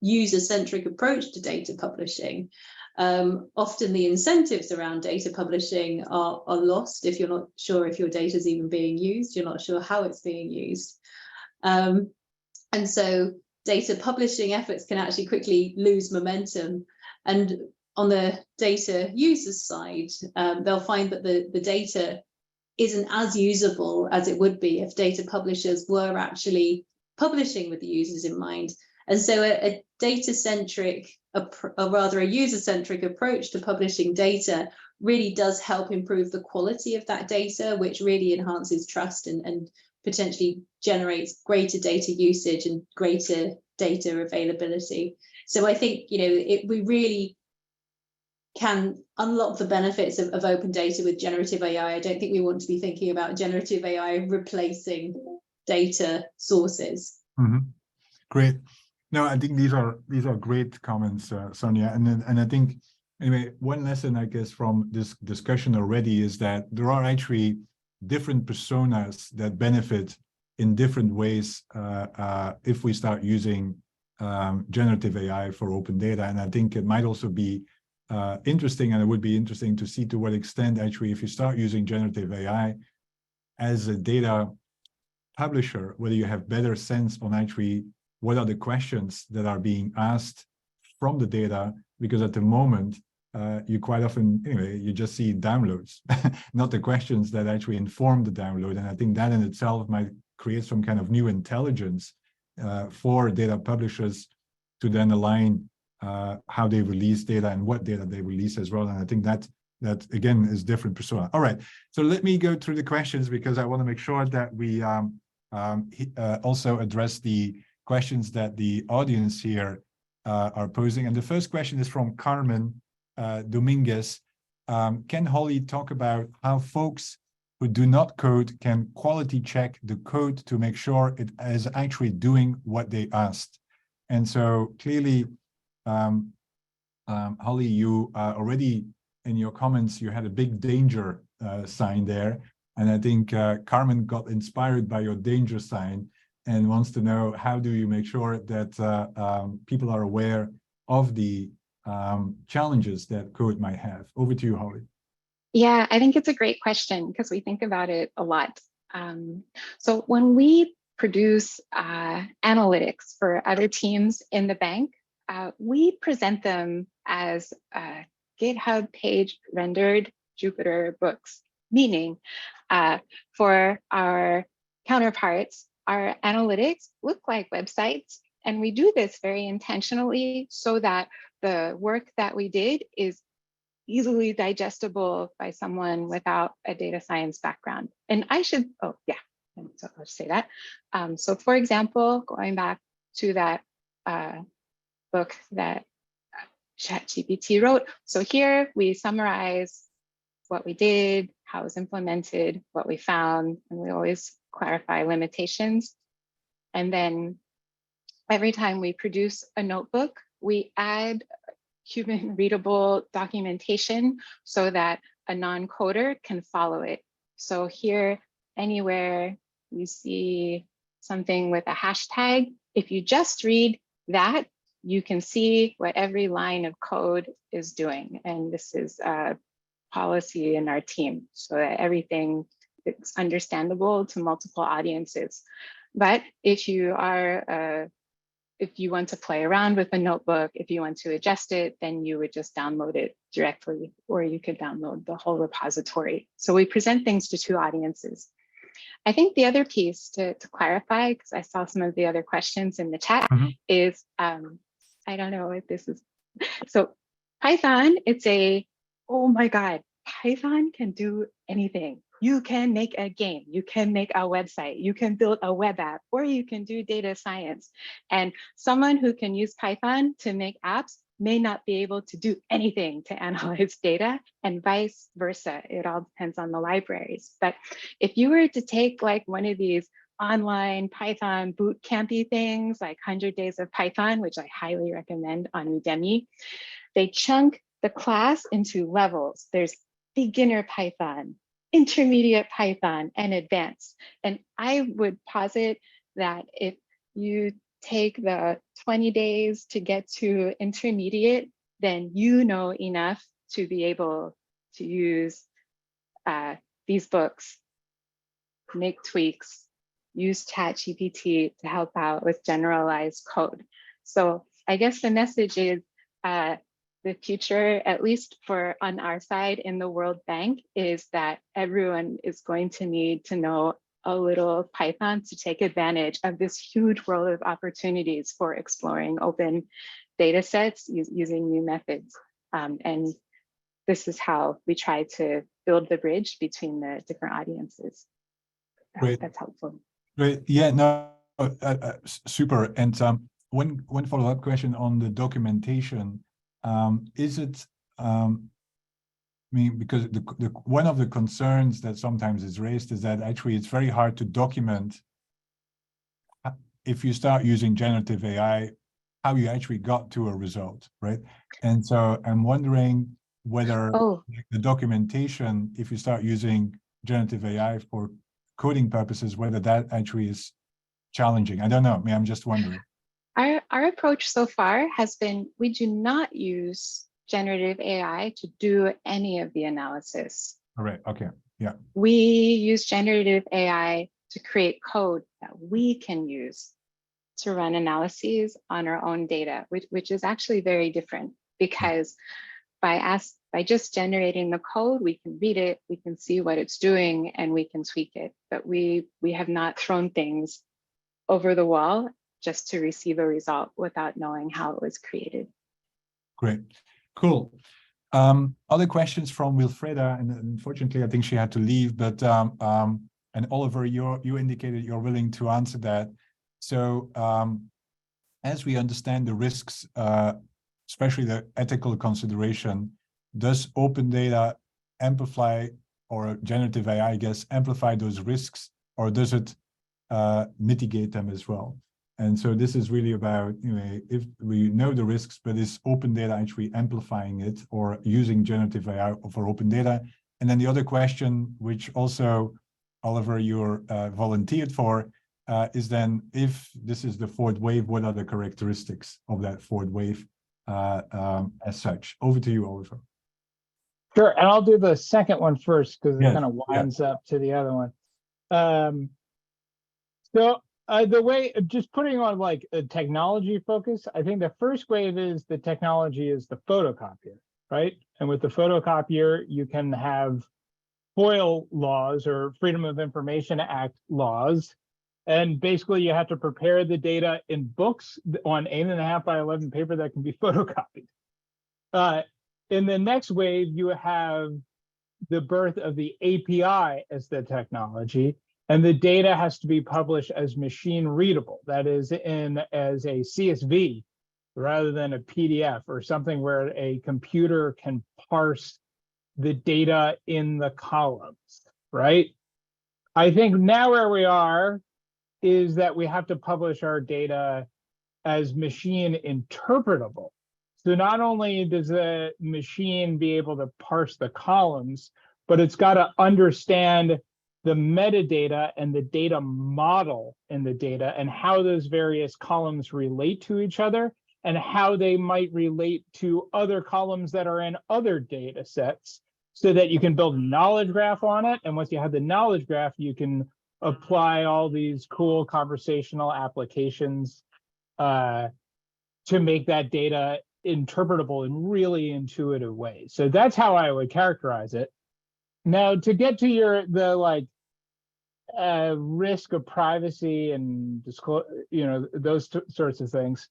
E: user-centric approach to data publishing, often the incentives around data publishing are lost if you're not sure if your data is even being used, you're not sure how it's being used. And so data publishing efforts can actually quickly lose momentum. And on the data users side, they'll find that the data isn't as usable as it would be if data publishers were actually publishing with the users in mind. And so a data-centric, or rather a user-centric approach to publishing data really does help improve the quality of that data, which really enhances trust and potentially generates greater data usage and greater data availability. So I think, we really can unlock the benefits of open data with generative AI. I don't think we want to be thinking about generative AI replacing data sources.
A: Mm-hmm. Great. No, I think these are great comments, Sonia. And I think, anyway, one lesson, I guess, from this discussion already is that there are actually different personas that benefit in different ways if we start using generative AI for open data. And I think it might also be interesting, and it would be interesting to see to what extent actually, if you start using generative AI as a data publisher, whether you have better sense on actually what are the questions that are being asked from the data, because at the moment, you quite often, anyway, you just see downloads, not the questions that actually inform the download. And I think that in itself might create some kind of new intelligence for data publishers to then align how they release data and what data they release as well. And I think that again is different persona. All right, so let me go through the questions because I want to make sure that we also address the questions that the audience here are posing. And the first question is from Carmen Dominguez. Can Holly talk about how folks who do not code can quality check the code to make sure it is actually doing what they asked? And so clearly, Holly, you already in your comments, you had a big danger sign there. And I think Carmen got inspired by your danger sign and wants to know, how do you make sure that people are aware of the challenges that code might have? Over to you, Holly.
C: Yeah, I think it's a great question because we think about it a lot. So when we produce analytics for other teams in the bank, we present them as GitHub page rendered Jupyter books, meaning for our counterparts, our analytics look like websites. And we do this very intentionally so that the work that we did is easily digestible by someone without a data science background. And I should, oh yeah, so I'll say that. So for example, going back to that book that ChatGPT wrote. So here we summarize what we did, how it was implemented, what we found, and we always clarify limitations. And then every time we produce a notebook, we add human readable documentation so that a non-coder can follow it. So here, anywhere you see something with a hashtag, if you just read that, you can see what every line of code is doing. And this is a policy in our team so that everything is understandable to multiple audiences. But if you are if you want to play around with a notebook, if you want to adjust it, then you would just download it directly, or you could download the whole repository. So we present things to two audiences. I think the other piece to clarify, because I saw some of the other questions in the chat, is, I don't know if this is So Python, oh my God, Python can do anything. You can make a game, you can make a website, you can build a web app, or you can do data science. And someone who can use Python to make apps may not be able to do anything to analyze data, and vice versa. It all depends on the libraries. But if you were to take like one of these online Python boot campy things like 100 Days of Python, which I highly recommend on Udemy, they chunk the class into levels. There's beginner Python, intermediate Python, and advanced. And I would posit that if you take the 20 days to get to intermediate, then you know enough to be able to use these books, make tweaks, use ChatGPT to help out with generalized code. So I guess the message is the future, at least for on our side in the World Bank, is that everyone is going to need to know a little Python to take advantage of this huge world of opportunities for exploring open data sets using new methods. And this is how we try to build the bridge between the different audiences. I hope that's helpful.
A: Great. Yeah, no, super. And one follow-up question on the documentation. Is it, I mean, because one of the concerns that sometimes is raised is that actually it's very hard to document if you start using generative AI, how you actually got to a result, right? And so I'm wondering whether the documentation, if you start using generative AI for coding purposes, whether that actually is challenging. I don't know. I mean, I'm just wondering.
C: Our approach so far has been, we do not use generative AI to do any of the analysis.
A: All right. Okay. Yeah.
C: We use generative AI to create code that we can use to run analyses on our own data, which is actually very different, because by just generating the code, we can read it, we can see what it's doing, and we can tweak it. But we have not thrown things over the wall just to receive a result without knowing how it was created.
A: Great, cool. Other questions from Wilfreda, and unfortunately, I think she had to leave. But and Oliver, you indicated you're willing to answer that. So, as we understand the risks, especially the ethical consideration, does open data amplify, or generative AI, I guess, amplify those risks, or does it mitigate them as well? And so this is really about, you know, if we know the risks, but is open data actually amplifying it, or using generative AI for open data? And then the other question, which also, Oliver, you're volunteered for, is then, if this is the fourth wave, what are the characteristics of that fourth wave as such? Over to you, Oliver.
B: Sure, and I'll do the second one first, because it kind of winds up to the other one. The way, just putting on like a technology focus, I think the first wave is the technology is the photocopier, right? And with the photocopier, you can have FOIL laws, or Freedom of Information Act laws. And basically you have to prepare the data in books on 8.5 by 11 paper that can be photocopied. In the next wave, you have the birth of the API as the technology, and the data has to be published as machine readable, that is as a CSV rather than a PDF, or something where a computer can parse the data in the columns, right? I think now where we are is that we have to publish our data as machine interpretable. So not only does the machine be able to parse the columns, but it's got to understand the metadata and the data model in the data, and how those various columns relate to each other, and how they might relate to other columns that are in other data sets, so that you can build a knowledge graph on it. And once you have the knowledge graph, you can apply all these cool conversational applications to make that data interpretable in really intuitive ways. So that's how I would characterize it. Now, to get to the risk of privacy and disclose, those sorts of things,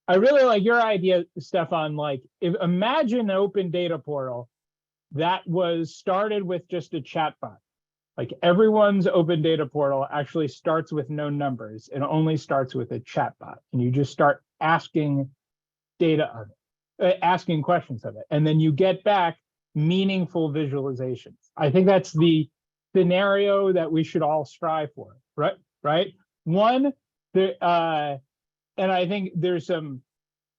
B: I really like your idea, Stefan. Like, imagine an open data portal that was started with just a chatbot. Like everyone's open data portal actually starts with no numbers. It only starts with a chatbot, and you just start asking data of it, asking questions of it, and then you get back meaningful visualizations. I think that's the scenario that we should all strive for, right? Right. One, and I think there's some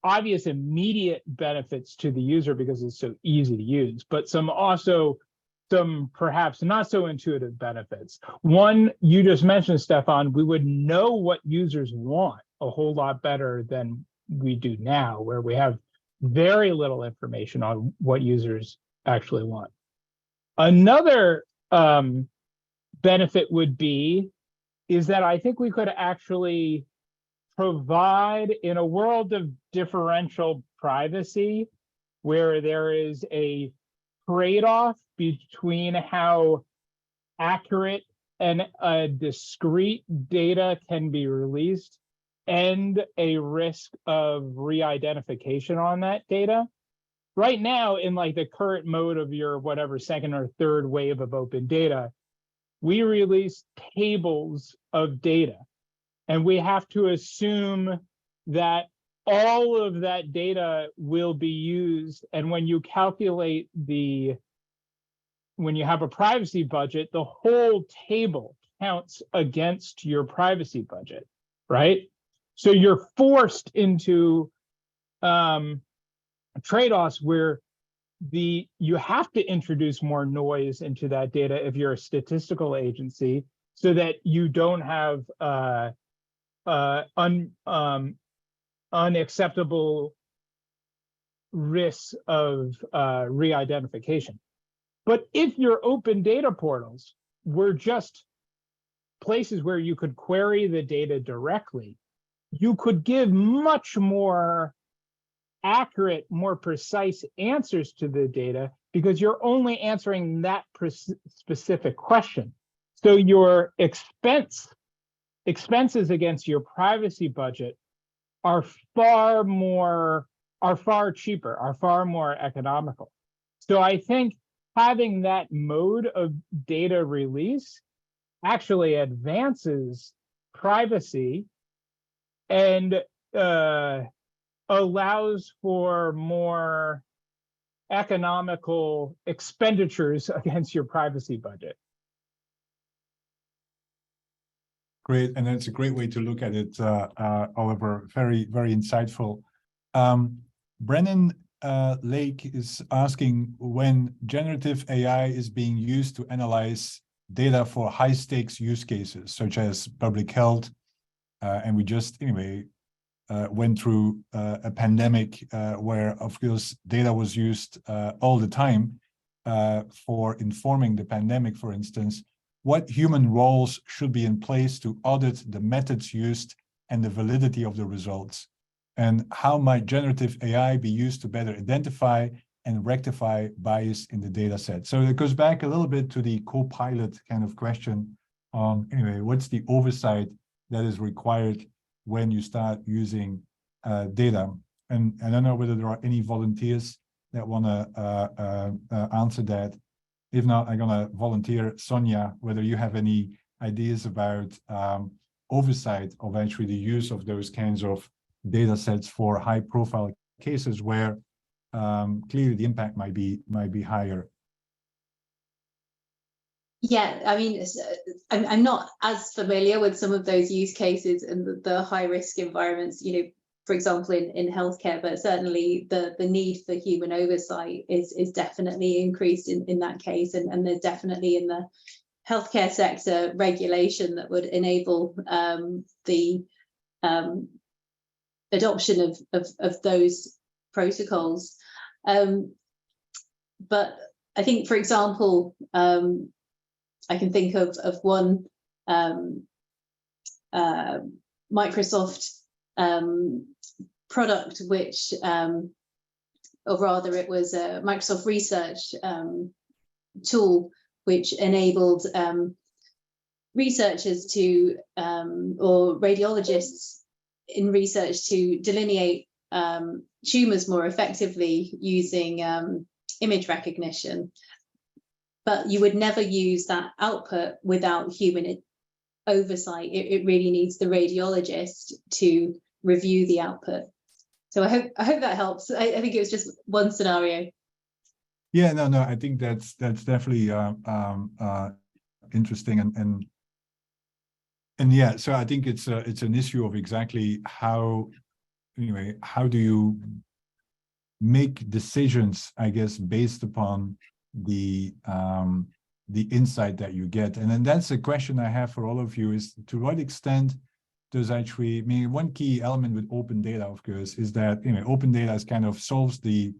B: obvious immediate benefits to the user because it's so easy to use, but some perhaps not so intuitive benefits. One, you just mentioned, Stefan, we would know what users want a whole lot better than we do now, where we have very little information on what users actually want. Another benefit would be is that I think we could actually provide, in a world of differential privacy, where there is a trade-off between how accurate and discrete data can be released and a risk of re-identification on that data. Right now, in like the current mode of your whatever second or third wave of open data, we release tables of data, and we have to assume that all of that data will be used. And when you calculate when you have a privacy budget, the whole table counts against your privacy budget, right? So you're forced into trade-offs where you have to introduce more noise into that data if you're a statistical agency, so that you don't have unacceptable risks of re-identification. But if your open data portals were just places where you could query the data directly, you could give much more accurate, more precise answers to the data because you're only answering that specific question. So your expenses against your privacy budget are far cheaper, are far more economical. So I think having that mode of data release actually advances privacy and allows for more economical expenditures against your privacy budget.
A: Great, and that's a great way to look at it, Oliver. Very, very insightful. Brennan Lake is asking, when generative AI is being used to analyze data for high-stakes use cases, such as public health, and we just, anyway, went through a pandemic where, of course, data was used all the time for informing the pandemic, for instance. What human roles should be in place to audit the methods used and the validity of the results? And how might generative AI be used to better identify and rectify bias in the data set? So it goes back a little bit to the co-pilot kind of question on, anyway, what's the oversight that is required when you start using data? And I don't know whether there are any volunteers that want to answer that. If not, I'm going to volunteer, Sonia, whether you have any ideas about oversight of actually the use of those kinds of data sets for high profile cases where clearly the impact might be higher.
E: Yeah, I mean, I'm not as familiar with some of those use cases and the high risk environments, you know, for example, in healthcare, but certainly the need for human oversight is definitely increased in that case. And there's definitely in the healthcare sector regulation that would enable the adoption of those protocols. But I think, for example, I can think of one Microsoft product, which, or rather it was a Microsoft research tool, which enabled researchers to, or radiologists in research to delineate tumors more effectively using image recognition. But you would never use that output without human oversight. It really needs the radiologist to review the output. So I hope that helps. I think it was just one scenario.
A: Yeah, no, I think that's definitely interesting, and yeah, so I think it's an issue of exactly how, anyway, how do you make decisions, I guess, based upon the insight that you get. And then that's a question I have for all of you, is to what extent does actually, I mean, one key element with open data, of course, is that, you know, open data is kind of solves the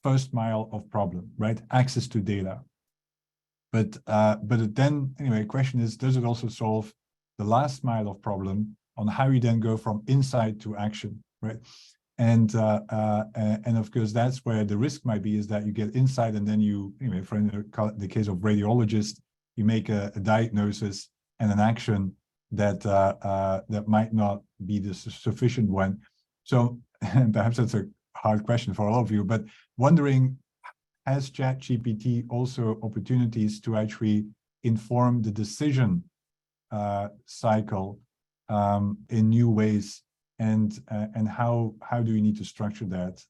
A: first mile of problem, right? Access to data. But then, anyway, question is, does it also solve the last mile of problem on how you then go from insight to action, right? And of course, that's where the risk might be, is that you get insight and then you, anyway, for the case of radiologist, you make a diagnosis and an action that that might not be the sufficient one. So perhaps that's a hard question for all of you, but wondering, has ChatGPT also opportunities to actually inform the decision cycle in new ways, and how do you need to structure that?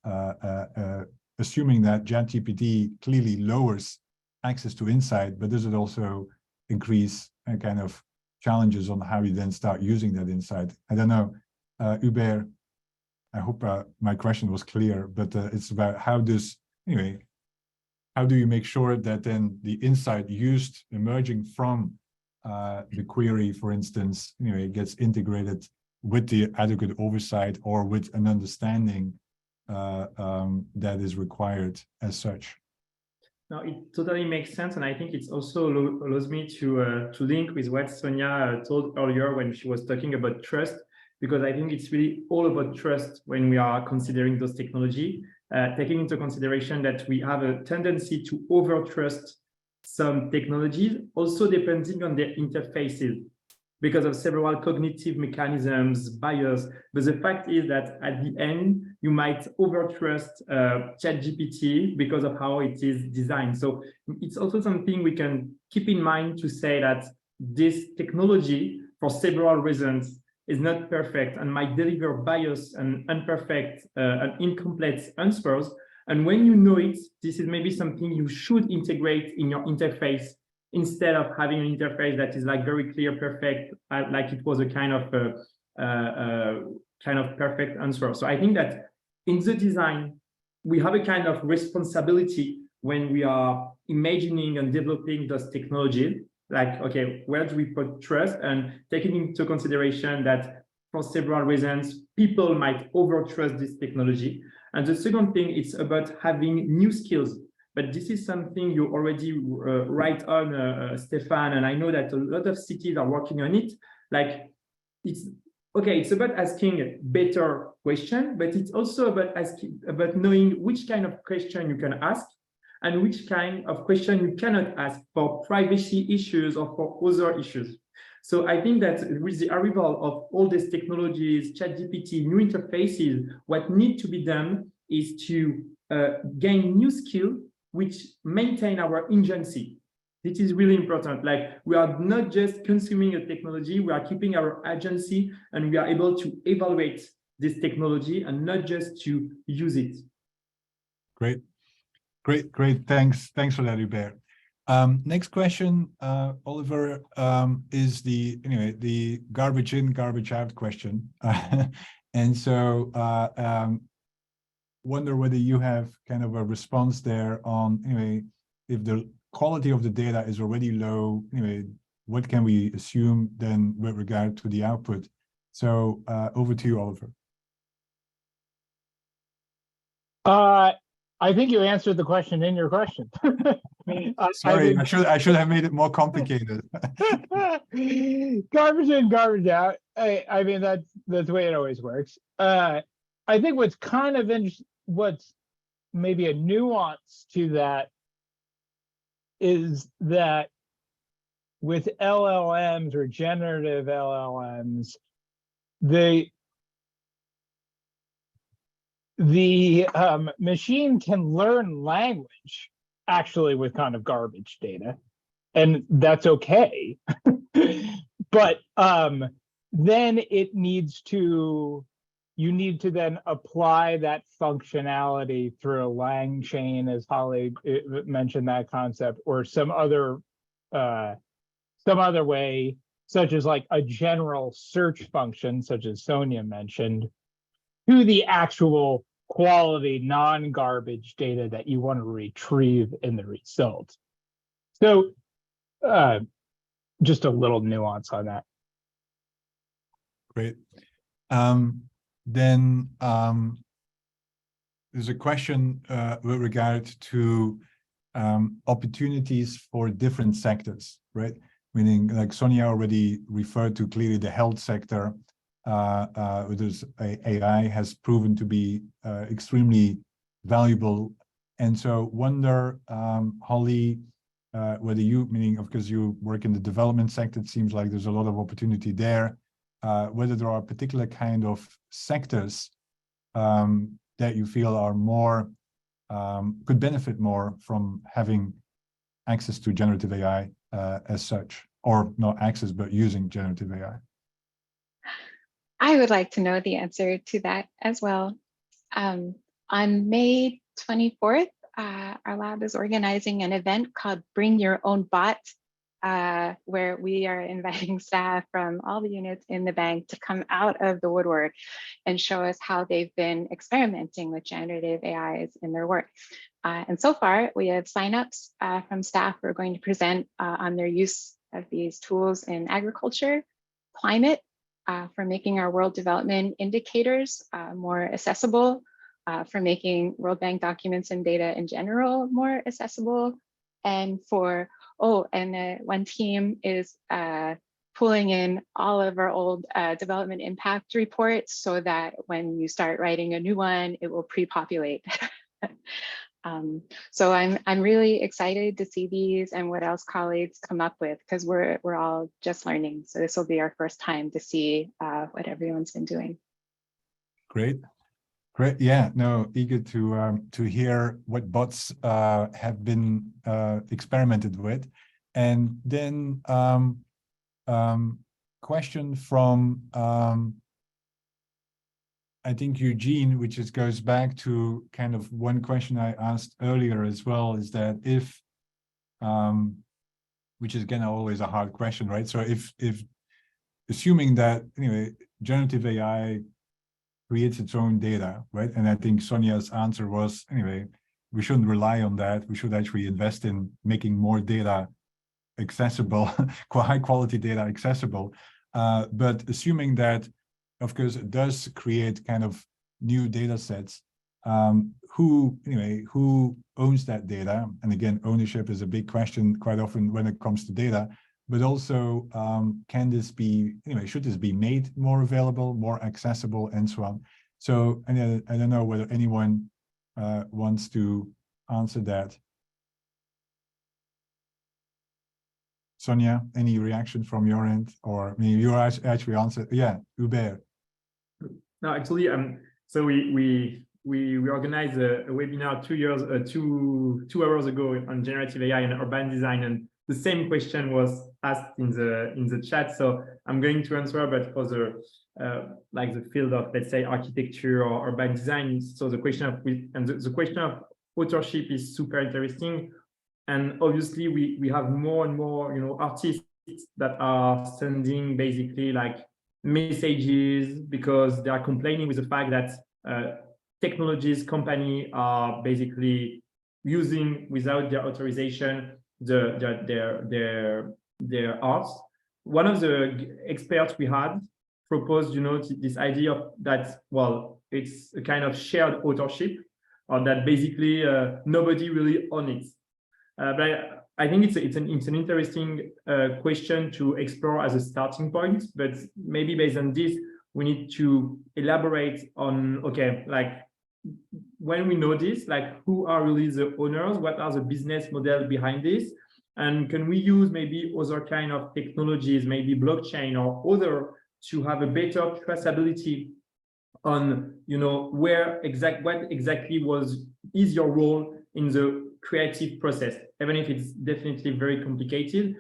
A: Assuming that ChatGPT clearly lowers access to insight, but does it also increase kind of challenges on how you then start using that insight? I don't know, Hubert, I hope my question was clear, but it's about how does, anyway, how do you make sure that then the insight used emerging from the query, for instance, anyway, gets integrated with the adequate oversight or with an understanding that is required as such?
D: No, it totally makes sense, and I think it also allows me to link with what Sonia told earlier when she was talking about trust, because I think it's really all about trust when we are considering those technology, taking into consideration that we have a tendency to over-trust some technologies, also depending on their interfaces, because of several cognitive mechanisms, bias. But the fact is that at the end, you might over-trust ChatGPT because of how it is designed. So it's also something we can keep in mind to say that this technology, for several reasons, is not perfect and might deliver bias and imperfect and incomplete answers. And when you know it, this is maybe something you should integrate in your interface, instead of having an interface that is like very clear, perfect, like it was a kind of perfect answer. So I think that in the design, we have a kind of responsibility when we are imagining and developing those technologies. Like, okay, where do we put trust? And taking into consideration that for several reasons, people might over-trust this technology. And the second thing, it's about having new skills. But this is something you already write on, Stefan, and I know that a lot of cities are working on it. Like, it's okay, it's about asking better questions, but it's also about knowing which kind of question you can ask and which kind of question you cannot ask for privacy issues or for other issues. So I think that with the arrival of all these technologies, ChatGPT, new interfaces, what needs to be done is to gain new skills which maintain our agency. This is really important. Like, we are not just consuming a technology, we are keeping our agency, and we are able to evaluate this technology and not just to use it.
A: Great. Thanks for that, Hubert. Next question, Oliver, is the garbage in, garbage out question. And so wonder whether you have kind of a response there on, anyway, if the quality of the data is already low, anyway, what can we assume then with regard to the output? So over to you, Oliver.
B: I think you answered the question in your question.
A: Sorry, I should have made it more complicated.
B: Garbage in, garbage out. I mean, that's the way it always works. I think what's kind of interesting, what's maybe a nuance to that, is that with LLMs or generative LLMs, the machine can learn language actually with kind of garbage data, and that's okay. But then you need to then apply that functionality through a lang chain, as Holly mentioned that concept, or some other way, such as like a general search function, such as Sonia mentioned, to the actual quality non-garbage data that you want to retrieve in the result. So just a little nuance on that.
A: Great. Then there's a question with regard to opportunities for different sectors, right? Meaning, like Sonia already referred to, clearly the health sector, there's AI has proven to be extremely valuable. And so wonder, Holly, whether you, meaning of course you work in the development sector, it seems like there's a lot of opportunity there, whether there are particular kind of sectors that you feel are more, could benefit more from having access to generative AI as such, or not access, but using generative AI.
C: I would like to know the answer to that as well. On May 24th, our lab is organizing an event called Bring Your Own Bot, where we are inviting staff from all the units in the bank to come out of the woodwork and show us how they've been experimenting with generative AIs in their work. And so far, we have signups from staff who are going to present on their use of these tools in agriculture, climate, for making our world development indicators more accessible, for making World Bank documents and data in general more accessible, and for, one team is pulling in all of our old development impact reports so that when you start writing a new one, it will pre-populate. So I'm really excited to see these and what else colleagues come up with, because we're all just learning. So this will be our first time to see what everyone's been doing.
A: Great. Great. Yeah, no, eager to hear what bots have been experimented with. And then question from I think Eugene, which goes back to kind of one question I asked earlier as well, is that if, which is again always a hard question, right? So if assuming that, anyway, generative AI creates its own data, right? And I think Sonia's answer was, anyway, we shouldn't rely on that. We should actually invest in making more data accessible, high quality data accessible. But assuming that, of course, it does create kind of new data sets, who owns that data? And again, ownership is a big question quite often when it comes to data, but also can this be, should this be made more available, more accessible, and so on? So I don't know whether anyone wants to answer that. Sonia, any reaction from your end? Or I mean, you actually answered, yeah, Hubert.
D: No, actually, so we organized a webinar 2 hours ago on generative AI and urban design, and the same question was asked in the chat. So I'm going to answer, but for the like the field of, let's say, architecture or urban design. So the question of the question of authorship is super interesting, and obviously we have more and more artists that are sending basically like messages because they are complaining with the fact that technologies company are basically using without their authorization their arts. One of the experts we had proposed this idea of that, well, it's a kind of shared authorship, or that basically nobody really owns it. But I think it's an interesting question to explore as a starting point, but maybe based on this, we need to elaborate on, okay, like when we know this, like who are really the owners, what are the business model behind this, and can we use maybe other kind of technologies, maybe blockchain or other, to have a better traceability on, what exactly is your role in the creative process, even if it's definitely very complicated.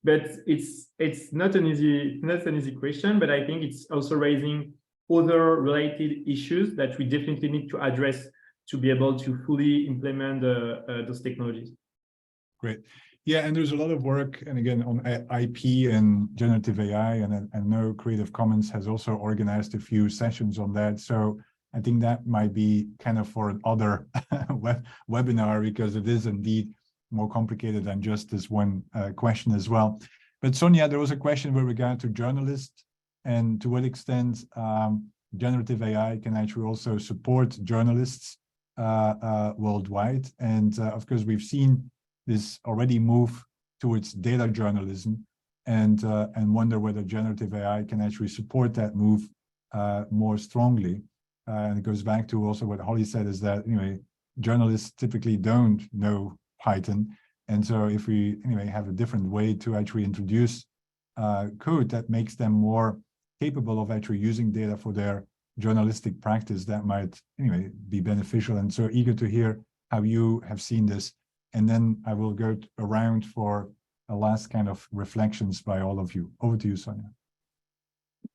D: But it's not an easy question, but I think it's also raising other related issues that we definitely need to address to be able to fully implement those technologies.
A: Great. Yeah, and there's a lot of work, and again, on IP and generative AI, and I know Creative Commons has also organized a few sessions on that. So I think that might be kind of for another webinar, because it is indeed more complicated than just this one question as well. But Sonia, there was a question with regard to journalists and to what extent generative AI can actually also support journalists worldwide. And of course, we've seen this already move towards data journalism, and wonder whether generative AI can actually support that move more strongly. And it goes back to also what Holly said, is that journalists typically don't know Python, and so if we have a different way to actually introduce code that makes them more capable of actually using data for their journalistic practice, that might be beneficial. And so eager to hear how you have seen this. And then I will go around for a last kind of reflections by all of you. Over to you, Sonia.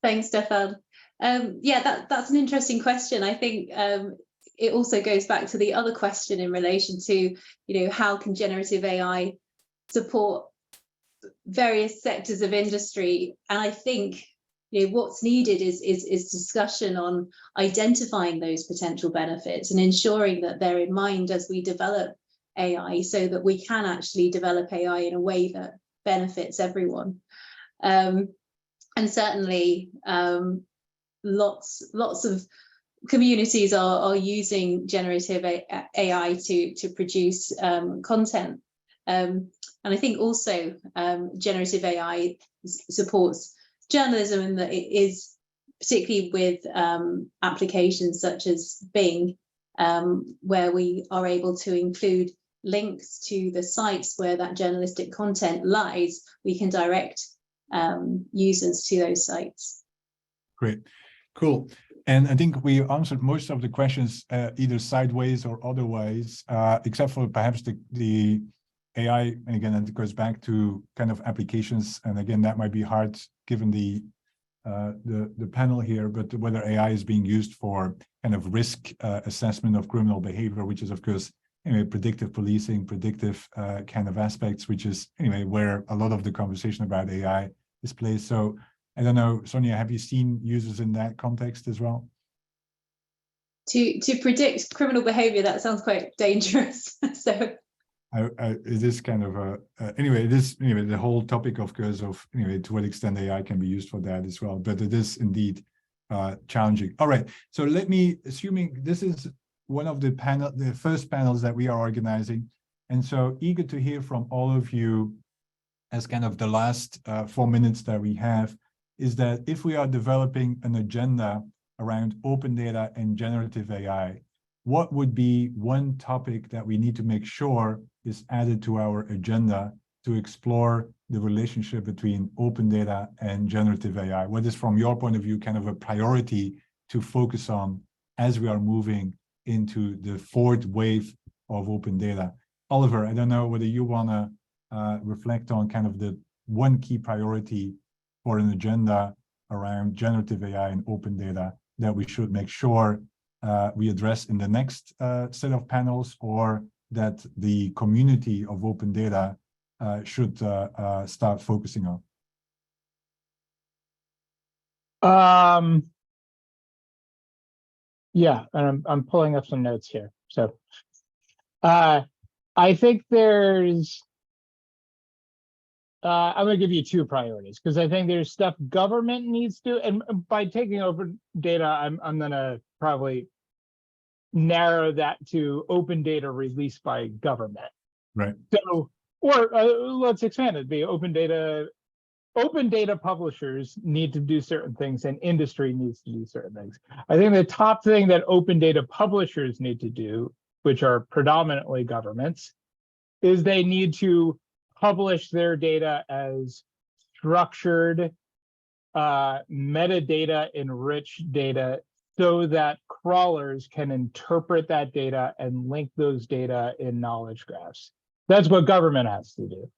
E: Thanks, Stefan. Yeah, that's an interesting question. I think it also goes back to the other question in relation to, how can generative AI support various sectors of industry? And I think, what's needed is discussion on identifying those potential benefits and ensuring that they're in mind as we develop AI, so that we can actually develop AI in a way that benefits everyone. And certainly lots of communities are using generative AI to produce content. And I think also generative AI supports journalism, in that it is, particularly with applications such as Bing, where we are able to include links to the sites where that journalistic content lies. We can direct users to those sites. Great,
A: cool. And I think we answered most of the questions either sideways or otherwise, except for perhaps the AI. And again, it goes back to kind of applications. And again, that might be hard given the panel here, but whether AI is being used for kind of risk assessment of criminal behavior, which is of course predictive policing, predictive kind of aspects, which is where a lot of the conversation about AI is placed. So I don't know, Sonia, have you seen users in that context as well?
E: To predict criminal behavior, that sounds quite dangerous. So
A: it is kind of anyway, it is the whole topic, of course, of to what extent AI can be used for that as well. But it is indeed challenging. All right, so let me, assuming this is one of the first panels that we are organizing, and so eager to hear from all of you as kind of the last 4 minutes that we have, is that if we are developing an agenda around open data and generative AI, what would be one topic that we need to make sure is added to our agenda to explore the relationship between open data and generative AI? What is, from your point of view, kind of a priority to focus on as we are moving into the fourth wave of open data? Oliver, I don't know whether you want to reflect on kind of the one key priority for an agenda around generative AI and open data that we should make sure we address in the next set of panels, or that the community of open data should start focusing on?
B: Yeah, and I'm pulling up some notes here. So I think there's, I'm going to give you two priorities, because I think there's stuff government needs to, and by taking open data, I'm going to probably narrow that to open data released by government.
A: Right.
B: So, or let's expand it, be open data. Open data publishers need to do certain things, and industry needs to do certain things. I think the top thing that open data publishers need to do, which are predominantly governments, is they need to publish their data as structured, metadata enriched data so that crawlers can interpret that data and link those data in knowledge graphs. That's what government has to do.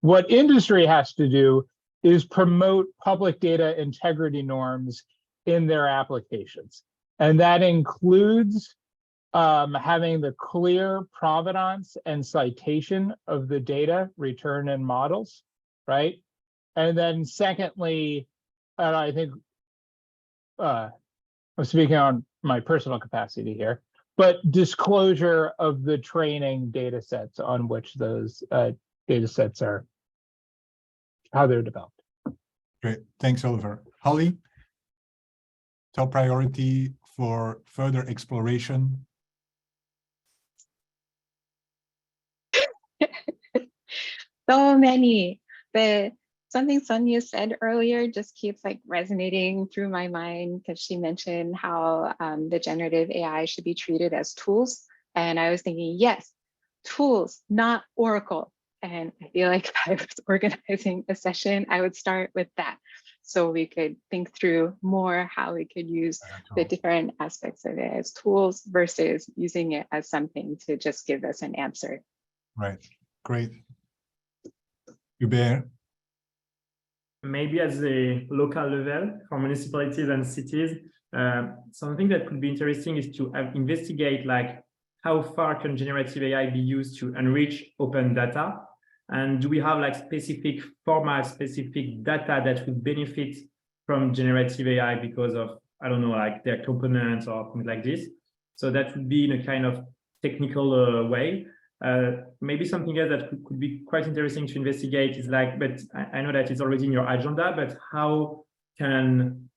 B: What industry has to do is promote public data integrity norms in their applications. And that includes having the clear provenance and citation of the data returned in models, right? And then secondly, and I think I'm speaking on my personal capacity here, but disclosure of the training data sets on which those data sets are, how they're developed.
A: Great, thanks, Oliver. Holly, top priority for further exploration?
C: So many, but something Sonia said earlier just keeps like resonating through my mind because she mentioned how the generative AI should be treated as tools. And I was thinking, yes, tools, not Oracle. And I feel like if I was organizing a session, I would start with that. So we could think through more how we could use the different aspects of it as tools versus using it as something to just give us an answer.
A: Right, great. Hubert?
D: Maybe at the local level for municipalities and cities, something that could be interesting is to investigate like how far can generative AI be used to enrich open data? And do we have like specific formats, specific data that would benefit from generative AI because of, I don't know, like their components or things like this? So that would be in a kind of technical way. Maybe something else that could be quite interesting to investigate is like, but I know that it's already in your agenda, but how can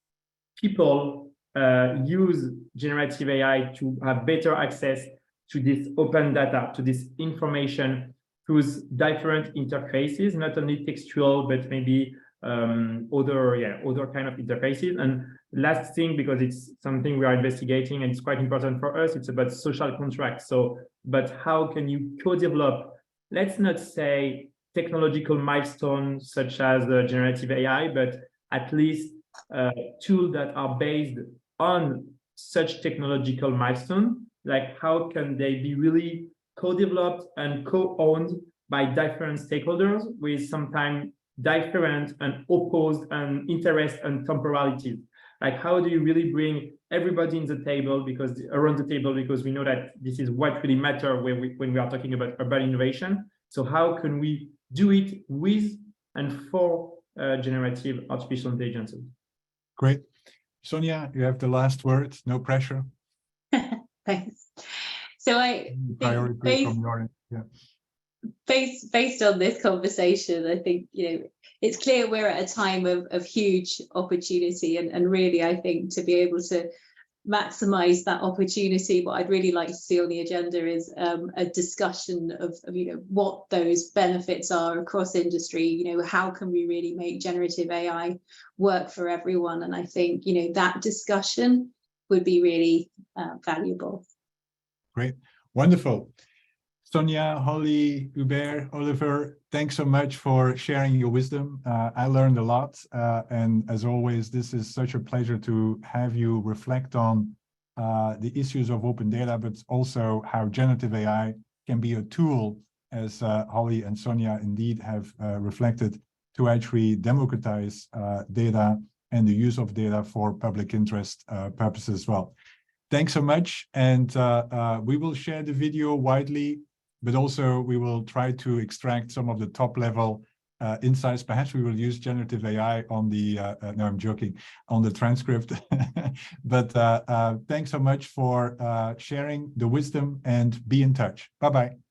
D: people use generative AI to have better access to this open data, to this information through different interfaces, not only textual, but maybe other kind of interfaces. And last thing, because it's something we are investigating and it's quite important for us, it's about social contracts. So, but how can you co-develop, let's not say technological milestones such as generative AI, but at least tools that are based on such technological milestone, like how can they be really co-developed and co-owned by different stakeholders with sometimes different and opposed and interest and temporalities. Like how do you really bring everybody in the table around the table, because we know that this is what really matters when we are talking about urban innovation. So how can we do it with and for generative artificial intelligence?
A: Great. Sonia, you have the last word, no pressure.
E: Thanks. So I think based on this conversation, I think, it's clear we're at a time of huge opportunity, and really, I think to be able to maximize that opportunity, what I'd really like to see on the agenda is a discussion of what those benefits are across industry. How can we really make generative AI work for everyone? And I think that discussion would be really valuable.
A: Great, wonderful. Sonia, Holly, Hubert, Oliver, thanks so much for sharing your wisdom. I learned a lot. And as always, this is such a pleasure to have you reflect on the issues of open data, but also how generative AI can be a tool, as Holly and Sonia indeed have reflected, to actually democratize data and the use of data for public interest purposes as well. Thanks so much. And we will share the video widely, but also we will try to extract some of the top level insights. Perhaps we will use generative AI on the, no, I'm joking, on the transcript. But thanks so much for sharing the wisdom, and be in touch. Bye-bye.